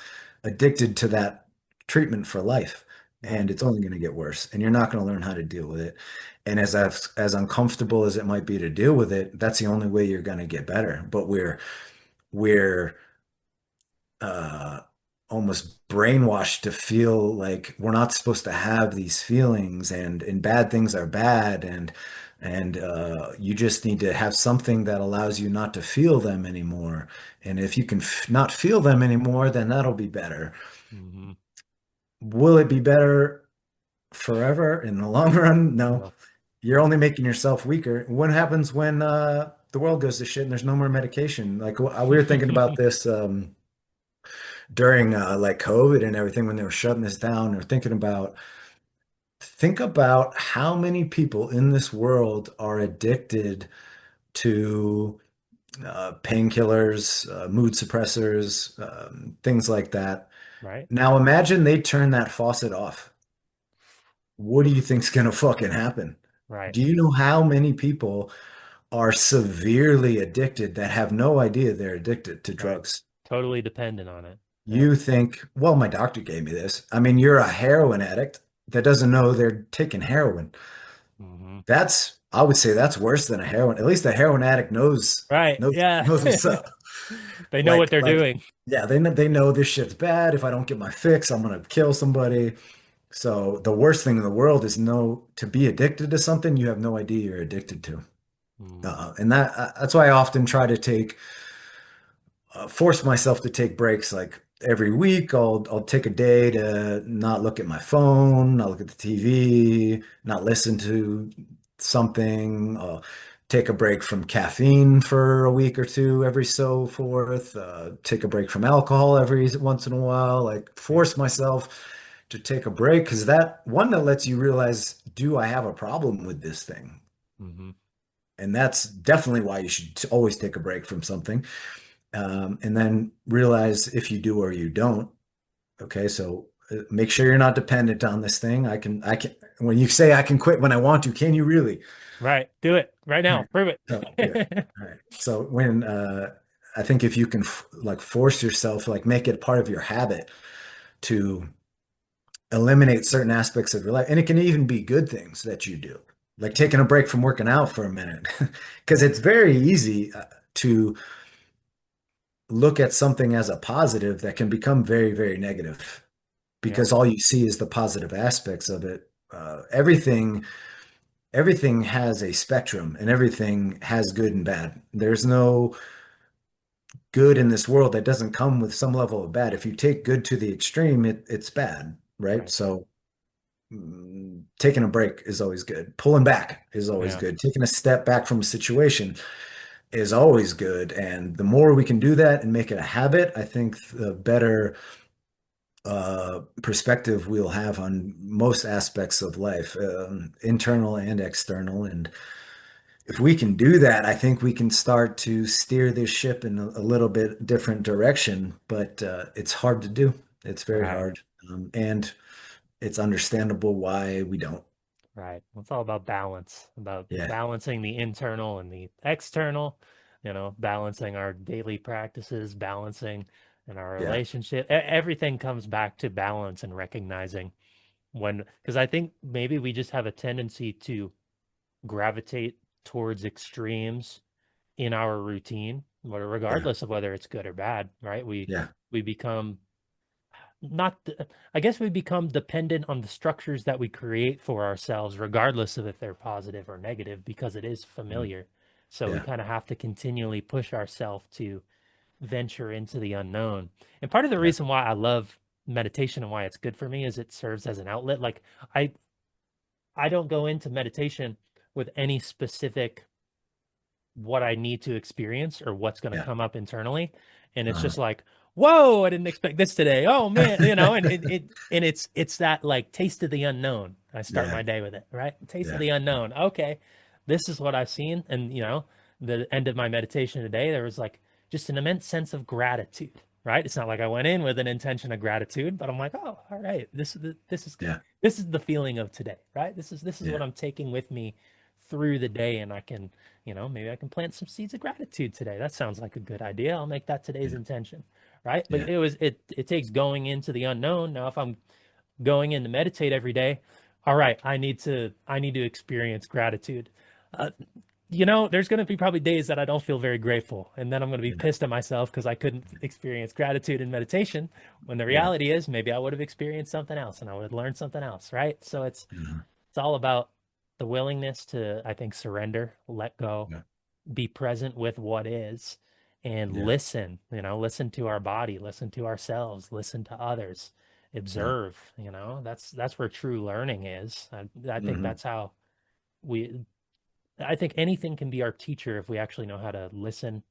B: addicted to that treatment for life,
A: Right.
B: and it's only going to get worse, and you're not going to learn how to deal with it. And as uncomfortable as it might be to deal with it, that's the only way you're going to get better. But we're uh, almost brainwashed to feel like we're not supposed to have these feelings and bad things are bad and you just need to have something that allows you not to feel them anymore. And if you can not feel them anymore, then that'll be better.
A: Hmm.
B: Will it be better forever in the long run? No.
A: No.
B: You're only making yourself weaker. What happens when the world goes to shit and there's no more medication? Like we were thinking about this during like COVID and everything when they were shutting this down or thinking about think about how many people in this world are addicted to painkillers, mood suppressors, things like that.
A: Right.
B: Now imagine they turn that faucet off. What do you think's gonna fucking happen?
A: Right.
B: Do you know how many people are severely addicted that have no idea they're addicted to
A: Right.
B: drugs?
A: Totally dependent on it. Yep.
B: You think, well, my doctor gave me this. I mean, you're a heroin addict that doesn't know they're taking heroin.
A: Hmm.
B: I would say that's worse than a heroin. At least a heroin addict
A: Right. Yeah.
B: knows what's up.
A: They know what they're
B: Like,
A: doing.
B: yeah, they know this shit's bad. If I don't get my fix, I'm gonna kill somebody. So the worst thing in the world is to be addicted to something you have no idea you're addicted to.
A: Hmm.
B: And that's why I often try to force myself to take breaks like every week. I'll take a day to not look at my phone, not look at the TV, not listen to something. Take a break from caffeine for a week or two every so forth. Take a break from alcohol every once in a while. Like
A: Yep.
B: force myself to take a break because that lets you realize, do I have a problem with this thing?
A: Hmm.
B: And that's definitely why you should always take a break from something. And then realize if you do or you don't. Okay, so make sure you're not dependent on this thing. When you say I can quit when I want to, can you really?
A: Right. Do it right
B: All
A: now.
B: right.
A: Prove
B: So, yeah.
A: it.
B: All right. So when I think if you can like force yourself, like make it part of your habit to eliminate certain aspects of your life, and it can even be good things that you do, like taking a break from working out for a minute, because it's very easy to look at something as a positive that can become very, very negative
A: Yeah.
B: because all you see is the positive aspects of it. Everything has a spectrum and everything has good and bad. There's no good in this world that doesn't come with some level of bad. If you take good to the extreme, it's bad, right?
A: Right.
B: So taking a break is always good. Pulling back is always
A: Yeah.
B: good. Taking a step back from a situation is always good. And the more we can do that and make it a habit, I think the better perspective we'll have on most aspects of life, internal and external. And if we can do that, I think we can start to steer this ship in a little bit different direction. But it's hard to do. It's very
A: Right.
B: hard. And it's understandable why we don't.
A: Right. Well, it's all about balance, about
B: Yeah.
A: balancing the internal and the external, balancing our daily practices, balancing in our
B: Yeah.
A: relationship. Everything comes back to balance and recognizing because I think maybe we just have a tendency to gravitate towards extremes in our routine,
B: Yeah.
A: regardless of whether it's good or bad, right?
B: Yeah.
A: We become not I guess we become dependent on the structures that we create for ourselves, regardless of if they're positive or negative, because it is
B: Mhm.
A: familiar. So we
B: Yeah.
A: kind of have to continually push ourselves to venture into the unknown. And part of the
B: Yeah.
A: reason why I love meditation and why it's good for me is it serves as an outlet. Like I I don't go into meditation with any specific what I need to experience or what's going to
B: Yeah.
A: come up internally. And it's
B: Uh-huh.
A: just like, whoa, I didn't expect this today. Oh man, and it's that like taste of the unknown. I start
B: Yeah.
A: my day with it, right? Taste of
B: Yeah.
A: the unknown. Okay, this is what I've seen. And the end of my meditation today, there was like just an immense sense of gratitude, right? It's not like I went in with an intention of gratitude, but I'm like, oh, all right, this is good.
B: Yeah.
A: This is the feeling of today, right? This is what
B: Yeah.
A: I'm taking with me through the day, and I can maybe I can plant some seeds of gratitude today. That sounds like a good idea. I'll make that today's
B: Yeah.
A: intention, right? But
B: Yeah.
A: it takes going into the unknown. Now, if I'm going in to meditate every day, all right, I need to experience gratitude. Uh, there's going to be probably days that I don't feel very grateful, and then I'm going to be
B: Yeah.
A: pissed at myself because I couldn't experience gratitude in meditation. When the
B: Yeah.
A: reality is, maybe I would have experienced something else, and I would have learned something else, right? So
B: Uh-huh.
A: it's all about the willingness to, I think, surrender, let go,
B: Yeah.
A: be present with what is, and
B: Yeah.
A: listen to our body, listen to ourselves, listen to others,
B: Yeah.
A: observe, that's where true learning is. I think
B: Hmm.
A: that's how we, I think anything can be our teacher if we actually know how to listen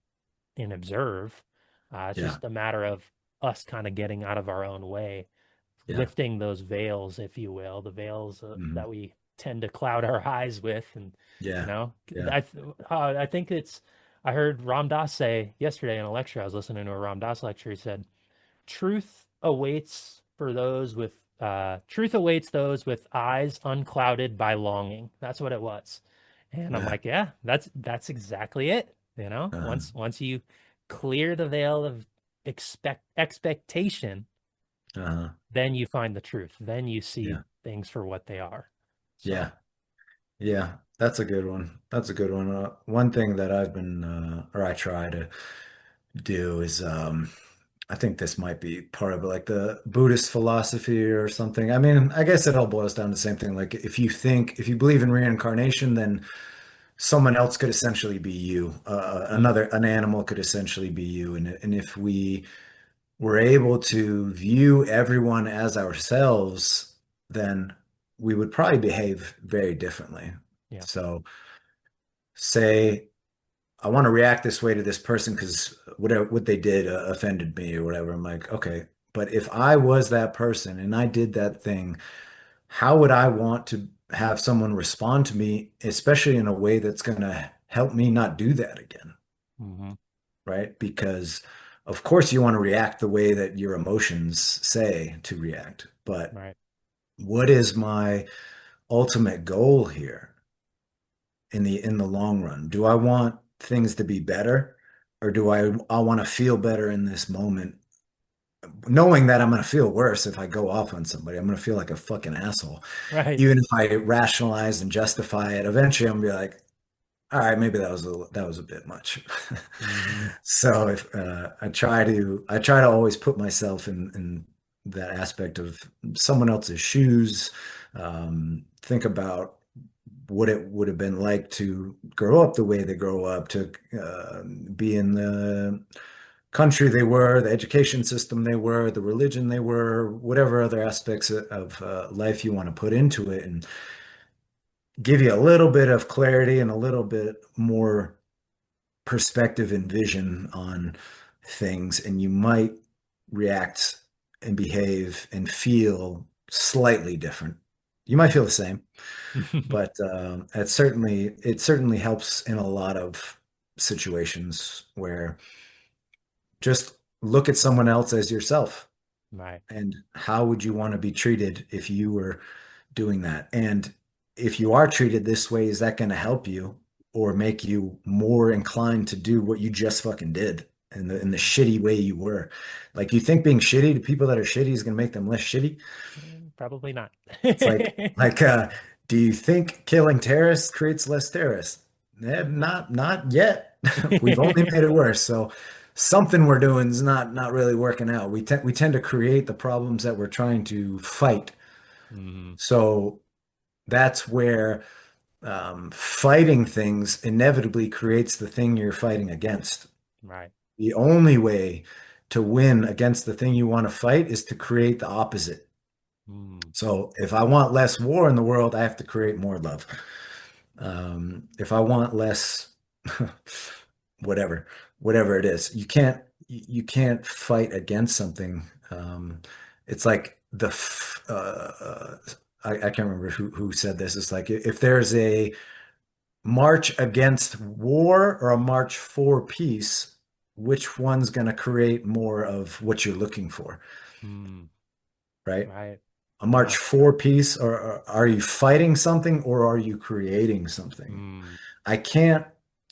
A: and observe. It's
B: Yeah.
A: just a matter of us kind of getting out of our own way,
B: Yeah.
A: lifting those veils, if you will, the veils
B: Hmm.
A: that we tend to cloud our eyes with. And, you
B: Yeah.
A: know,
B: Yeah.
A: I think I heard Ram Dass say yesterday in a lecture, I was listening to a Ram Dass lecture. He said, truth awaits those with eyes unclouded by longing. That's what it was. And I'm
B: Yeah.
A: like, yeah, that's exactly it.
B: Uh-huh.
A: Once you clear the veil of expectation,
B: Uh-huh.
A: then you find the truth. Then you see
B: Yeah.
A: things for what they are.
B: Yeah.
A: So,
B: Yeah. That's a good one. That's a good one. One thing that I've been, or I try to do is, I think this might be part of like the Buddhist philosophy or something. I mean, I guess it all boils down to the same thing. Like if you believe in reincarnation, then someone else could essentially be you.
A: mm,
B: An animal could essentially be you. And if we were able to view everyone as ourselves, then we would probably behave very differently.
A: yeah,
B: So say I want to react this way to this person because whatever what they did offended me or whatever. I'm like, okay, but if I was that person and I did that thing, how would I want to have someone respond to me, especially in a way that's going to help me not do that again,
A: Hmm.
B: right? Because of course you want to react the way that your emotions say to react, but
A: Right.
B: what is my ultimate goal here in the long run? Do I want things to be better, or do I want to feel better in this moment, knowing that I'm going to feel worse if I go off on somebody? I'm going to feel like a fucking asshole.
A: Right.
B: Even if I rationalize and justify it, eventually I'm gonna be like, all right, maybe that was a bit much.
A: Hmm.
B: So if I try to always put myself in that aspect of someone else's shoes, think about what it would have been like to grow up the way they grow up, to be in the country they were, the education system they were, the religion they were, whatever other aspects of life you want to put into it, and give you a little bit of clarity and a little bit more perspective and vision on things, and you might react and behave and feel slightly different. You might feel the same, but it certainly helps in a lot of situations where just look at someone else as yourself,
A: Right.
B: and how would you want to be treated if you were doing that? And if you are treated this way, is that going to help you or make you more inclined to do what you just fucking did in the shitty way you were? Like, you think being shitty to people that are shitty is going to make them less shitty?
A: Probably not.
B: It's like, do you think killing terrorists creates less terrorists? Not yet. We've only made it worse. So something we're doing is not really working out. We tend to create the problems that we're trying to fight.
A: Hmm.
B: So that's where fighting things inevitably creates the thing you're fighting against.
A: Right.
B: The only way to win against the thing you want to fight is to create the opposite.
A: Mm.
B: So if I want less war in the world, I have to create more love. If I want less, whatever, whatever it is, you can't fight against something. It's like I can't remember who said this. It's like, if there's a march against war or a march for peace, which one's going to create more of what you're looking for,
A: Mm.
B: right?
A: Right.
B: A march
A: Yeah.
B: for peace, or are you fighting something, or are you creating something?
A: Mm.
B: I can't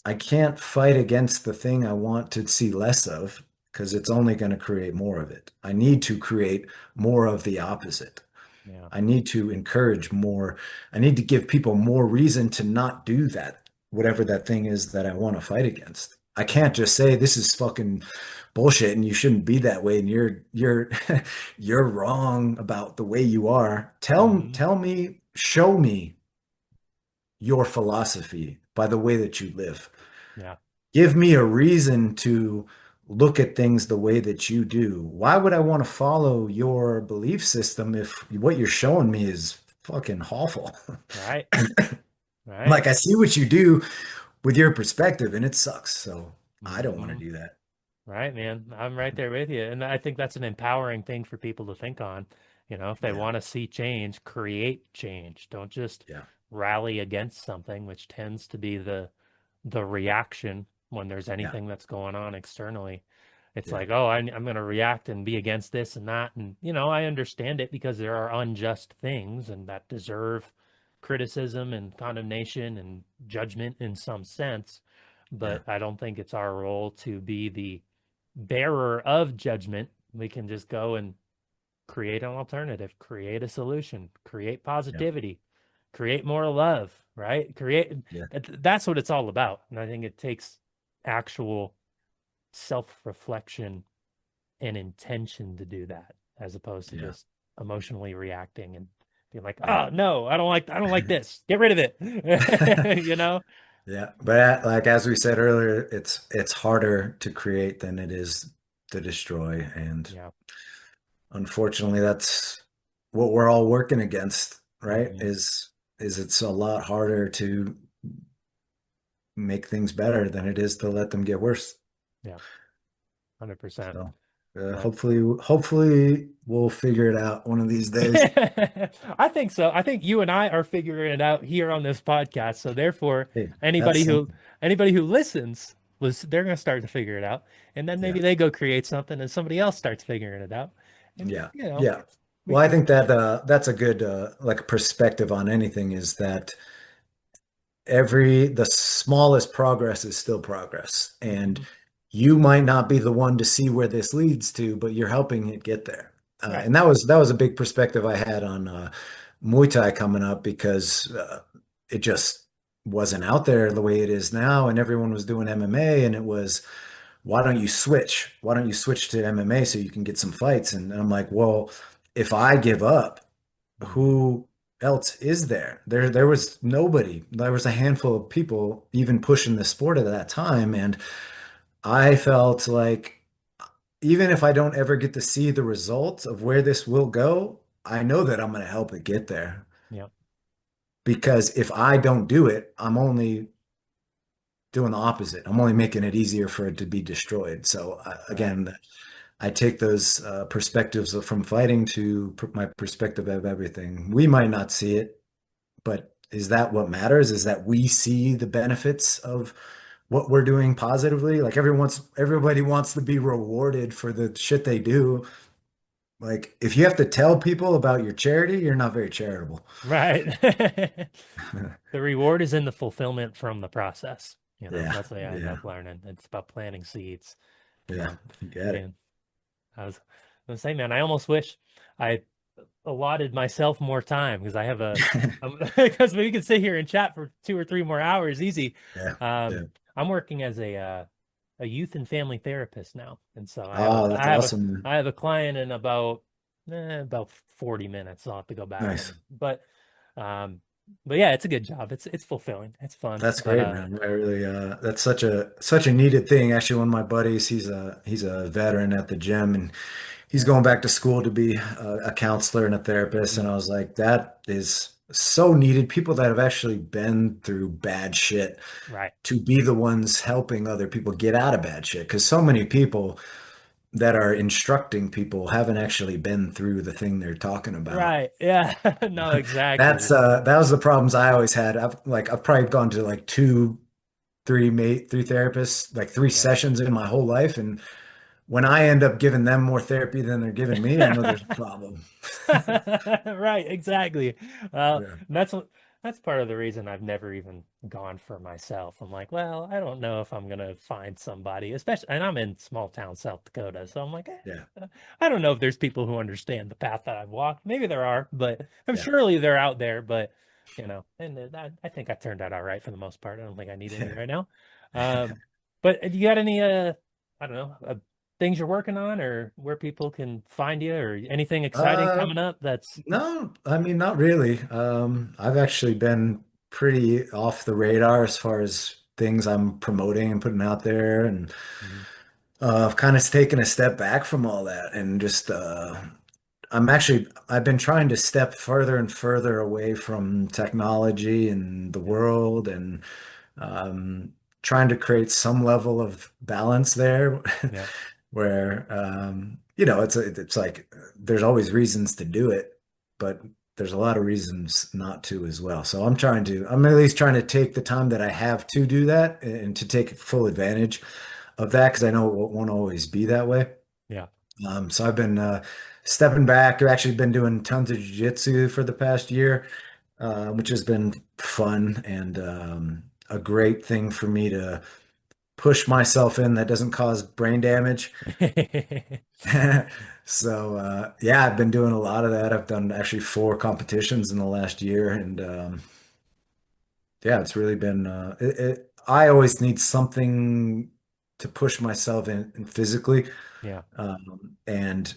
B: I can't fight against the thing I want to see less of, because it's only going to create more of it. I need to create more of the opposite.
A: Yeah.
B: I need to encourage more. I need to give people more reason to not do that, whatever that thing is that I want to fight against. I can't
A: Yeah.
B: just say this is fucking bullshit and you shouldn't be that way and you're you're wrong about the way you are.
A: Hmm.
B: Tell me, show me your philosophy by the way that you live.
A: Yeah.
B: Give me a reason to look at things the way that you do. Why would I want to follow your belief system if what you're showing me is fucking awful?
A: Right. Right.
B: Like, I see what you do with your perspective and it sucks. So I don't want to
A: Hmm.
B: do that.
A: Right, man. I'm right there with you. And I think that's an empowering thing for people to think on. If they
B: Yeah.
A: want to see change, create change. Don't just
B: Yeah.
A: rally against something, which tends to be the reaction when there's
B: Yeah.
A: anything that's going on externally. It's
B: Yeah.
A: like, oh, I'm going to react and be against this and that. And, I understand it because there are unjust things and that deserve criticism and condemnation and judgment in some sense.
B: Yeah.
A: But I don't think it's our role to be the bearer of judgment. We can just go and create an alternative, create a solution, create
B: Yeah.
A: positivity, create more love, right?
B: Yeah.
A: That's what it's all about. And I think it takes actual self-reflection and intention to do that, as opposed to
B: Yeah.
A: just emotionally reacting and being like,
B: Yeah.
A: oh no, I don't like this. Get rid of it. You know?
B: Yeah, but like, as we said earlier, it's harder to create than it is to destroy, and
A: Yeah.
B: unfortunately, that's what we're all working against, right?
A: Hmm.
B: Is it's a lot harder to make things better than it is to let them get worse.
A: Yeah. 100%.
B: So.
A: But
B: Hopefully we'll figure it out one of these days.
A: I think so. I think you and I are figuring it out here on this podcast. So therefore,
B: Hey, that's
A: anybody who
B: something.
A: anybody who listens, they're going to start to figure it out, and then
B: Yeah.
A: maybe they go create something, and somebody else starts figuring it out, and
B: Yeah.
A: you know,
B: Yeah.
A: we
B: Well, I
A: keep.
B: think that that's a good like perspective on anything is that the smallest progress is still progress. And
A: Mhm.
B: you might not be the one to see where this leads to, but you're helping it get there.
A: Right.
B: And that was a big perspective I had on Muay Thai coming up because it just wasn't out there the way it is now, and everyone was doing MMA, and it was, why don't you switch? Why don't you switch to MMA so you can get some fights? And I'm like, well, if I give up,
A: Mhm.
B: who else is there? There was nobody. There was a handful of people even pushing the sport at that time, and I felt like even if I don't ever get to see the results of where this will go, I know that I'm going to help it get there.
A: Yeah.
B: Because if I don't do it, I'm only doing the opposite. I'm only making it easier for it to be destroyed. So
A: Right.
B: again, I take those perspectives from fighting to my perspective of everything. We might not see it, but is that what matters? Is that we see the benefits of what we're doing positively? Like everybody wants to be rewarded for the shit they do. Like if you have to tell people about your charity, you're not very charitable.
A: Right. The reward is in the fulfillment from the process.
B: Yeah,
A: That's what I end
B: yeah,
A: up learning. It's about planting seeds.
B: yeah.
A: Um,
B: You get it.
A: man, I was saying, man, I almost wish I allotted myself more time because I have because we could sit here and chat for 2 or 3 more hours easy.
B: Yeah,
A: Um,
B: yeah.
A: I'm working as a youth and family therapist now, and so
B: Oh, that's awesome, man.
A: I have a client in about 40 minutes. I'll have to go back
B: Nice.
A: and um, but yeah, it's a good job. It's fulfilling. It's fun,
B: That's
A: but
B: great, man. I really that's such a needed thing. Actually, one of my buddies, he's a veteran at the gym, and he's
A: yeah,
B: going back to school to be a counselor and a therapist. And
A: mm,
B: I was like, that is so needed. People that have actually been through bad shit
A: right,
B: to be the ones helping other people get out of bad shit. Because so many people that are instructing people haven't actually been through the thing they're talking about.
A: right, yeah, no,
B: That's
A: exactly,
B: that was the problems I always had. I've probably gone to like three therapists, like three
A: yeah.
B: sessions in my whole life, and when I end up giving them more therapy than they're giving me, I know there's a problem.
A: Right, exactly.
B: Yeah,
A: That's part of the reason I've never even gone for myself. I'm like, well, I don't know if I'm gonna find somebody, especially, and I'm in small town South Dakota, so I'm like,
B: yeah,
A: I don't know if there's people who understand the path that I've walked. Maybe there are, but I'm
B: yeah,
A: surely they're out there. But and I think I turned out all right for the most part. I don't think I need any
B: yeah.
A: right now. Um, but do you got any I don't know, things you're working on or where people can find you or anything exciting
B: Uh,
A: coming up that's
B: no, I mean, not really. I've actually been pretty off the radar as far as things I'm promoting and putting out there, and
A: Mhm.
B: I've kind of taken a step back from all that and just I've been trying to step further and further away from technology and the
A: Yeah,
B: world and um, trying to create some level of balance there
A: yeah,
B: where it's like there's always reasons to do it, but there's a lot of reasons not to as well. So I'm at least trying to take the time that I have to do that and to take full advantage of that because I know it won't always be that way.
A: yeah.
B: So I've been stepping back. I've actually been doing tons of jiu-jitsu for the past year, which has been fun and a great thing for me to push myself in that doesn't cause brain damage. So yeah, I've been doing a lot of that. I've done actually four competitions in the last year, and yeah, it's really been. I always need something to push myself in physically,
A: Yeah,
B: and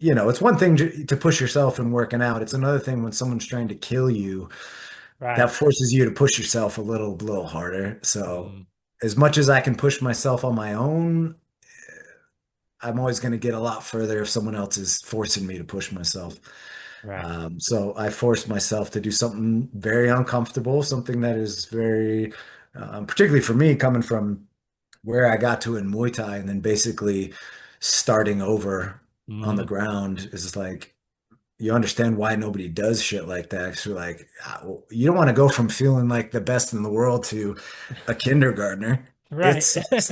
B: it's one thing to push yourself in working out. It's another thing when someone's trying to kill you, that
A: right.
B: forces you to push yourself a little harder. So
A: Mm,
B: as much as I can push myself on my own, I'm always going to get a lot further if someone else is forcing me to push myself.
A: right.
B: So I forced myself to do something very uncomfortable, something that is very, particularly for me, coming from where I got to in Muay Thai and then basically starting over on the
A: Hmm.
B: ground is like you understand why nobody does shit like that. So like, well, you don't want to go from feeling like the best in the world to a kindergartner. It
A: Right.
B: sucks.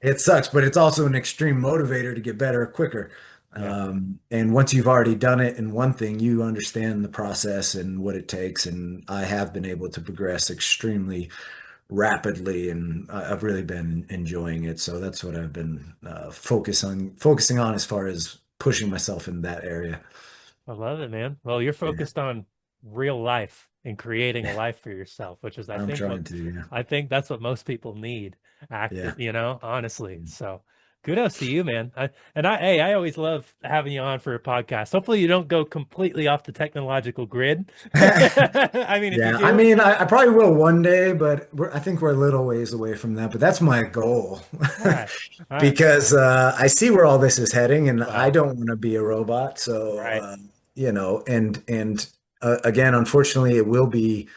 B: It sucks, but it's also an extreme motivator to get better quicker.
A: Yeah.
B: And once you've already done it in one thing, you understand the process and what it takes. And I have been able to progress extremely rapidly, and I've really been enjoying it. So that's what I've been focusing on as far as pushing myself in that area.
A: I love it, man. Well, you're
B: Yeah,
A: focused on real life and creating a life for yourself, which is,
B: I'm trying to. Yeah,
A: I think that's what most people need.
B: yeah.
A: Honestly. So kudos to you, man. Hey, I always love having you on for a podcast. Hopefully you don't go completely off the technological grid. I mean, if you
B: Yeah, I
A: do,
B: mean, I probably will one day, but I think we're a little ways away from that. But that's my goal,
A: all right. All right.
B: because I see where all this is heading, and I
A: Well,
B: don't want to be a robot. So,
A: right,
B: and again, unfortunately, it will be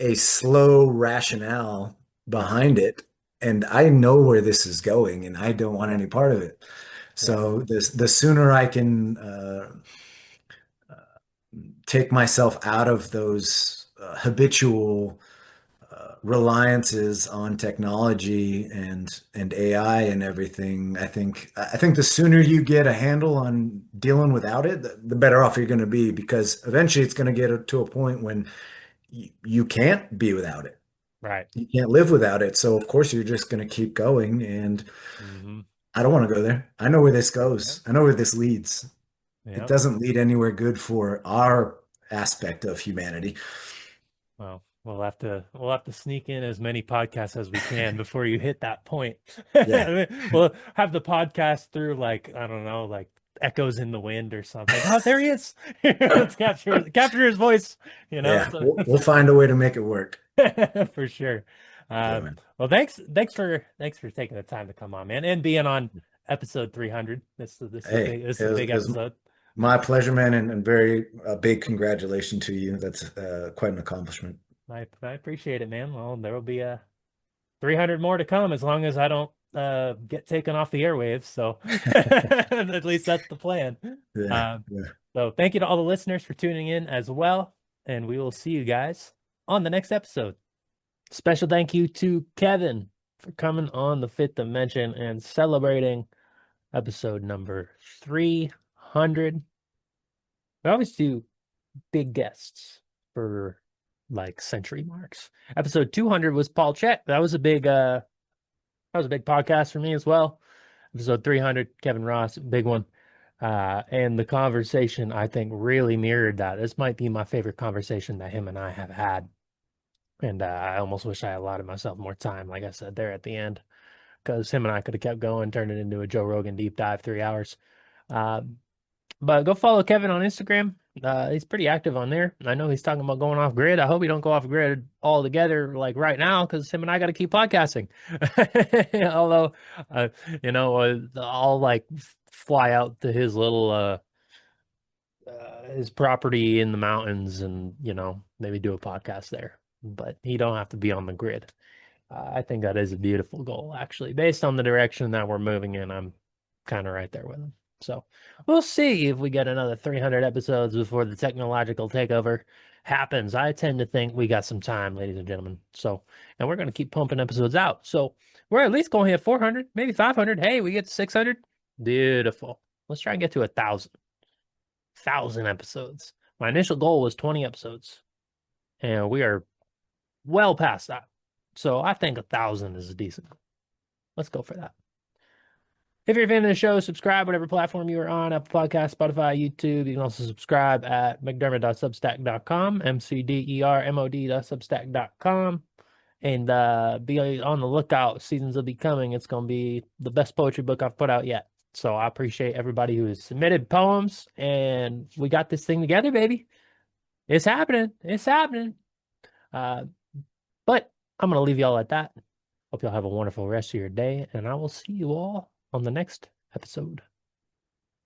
B: a slow rationale
A: right.
B: behind it, and I know where this is going, and I don't want
A: Yeah.
B: any part of it.
A: Yeah.
B: So, the sooner I can take myself out of those habitual reliances on technology and AI and everything, I think the sooner you get a handle on dealing without it, the better off you're going to be, because eventually it's going to get to a point when you can't be without it.
A: Right.
B: You can't live without it. So of course you're just going to keep going, and
A: Mm-hmm.
B: I don't want to go there. I know where this
A: Yep.
B: goes. I know where this leads. It
A: Yep.
B: doesn't lead anywhere good for our aspect of humanity.
A: Well, we'll have to sneak in as many podcasts as we can before you hit that point.
B: Yeah.
A: I mean, we'll have the podcast through like, I don't know, like echoes in the wind or something. Oh, there he is. Let's capture his voice,
B: Yeah,
A: so,
B: we'll find a way to make it work.
A: for sure.
B: Yeah,
A: Uh,
B: man.
A: well, thanks for taking the time to come on, man, and being on episode 300.
B: Hey,
A: This is
B: it
A: a
B: was,
A: big
B: it was
A: episode.
B: my pleasure, man, and very big congratulations to you. That's quite an accomplishment.
A: I appreciate it, man. Well, there will be a 300 more to come as long as I don't get taken off the airwaves. So at least that's the plan.
B: Yeah,
A: Um,
B: yeah.
A: so thank you to all the listeners for tuning in as well. And we will see you guys on the next episode. Special thank you to Kevin for coming on the fifth dimension and celebrating episode number 300. We always do big guests for like century marks. Episode 200 was Paul Chet. That was a big podcast for me as well. Episode 300, Kevin Ross, big one. And the conversation, I think, really mirrored that. This might be my favorite conversation that him and I have had. And I almost wish I allotted myself more time, like I said there at the end, because him and I could have kept going, turned it into a Joe Rogan deep dive 3 hours. Um, but go follow Kevin on Instagram. He's pretty active on there. I know he's talking about going off grid. I hope he don't go off grid altogether like right now, because him and I got to keep podcasting. Although, uh, I'll like fly out to his little his property in the mountains and maybe do a podcast there. But he don't have to be on the grid. I think that is a beautiful goal, actually. Based on the direction that we're moving in, I'm kind of right there with him. So we'll see if we get another 300 episodes before the technological takeover happens. I tend to think we got some time, ladies and gentlemen. So, and we're going to keep pumping episodes out. So we're at least going to hit 400, maybe 500. Hey, we get to 600. Beautiful. Let's try and get to 1,000 episodes. My initial goal was 20 episodes, and we are well past that. So I think 1,000 is decent. Let's go for that. If you're a fan of the show, subscribe whatever platform you are on, Apple Podcast, Spotify, YouTube. You can also subscribe at mcdermott.substack.com, mcdermod.substack.com. And be on the lookout. Seasons will be coming. It's going to be the best poetry book I've put out yet. So I appreciate everybody who has submitted poems. And we got this thing together, baby. It's happening. It's happening. Uh, but I'm going to leave y'all at that. Hope y'all have a wonderful rest of your day, and I will see you all on the next episode.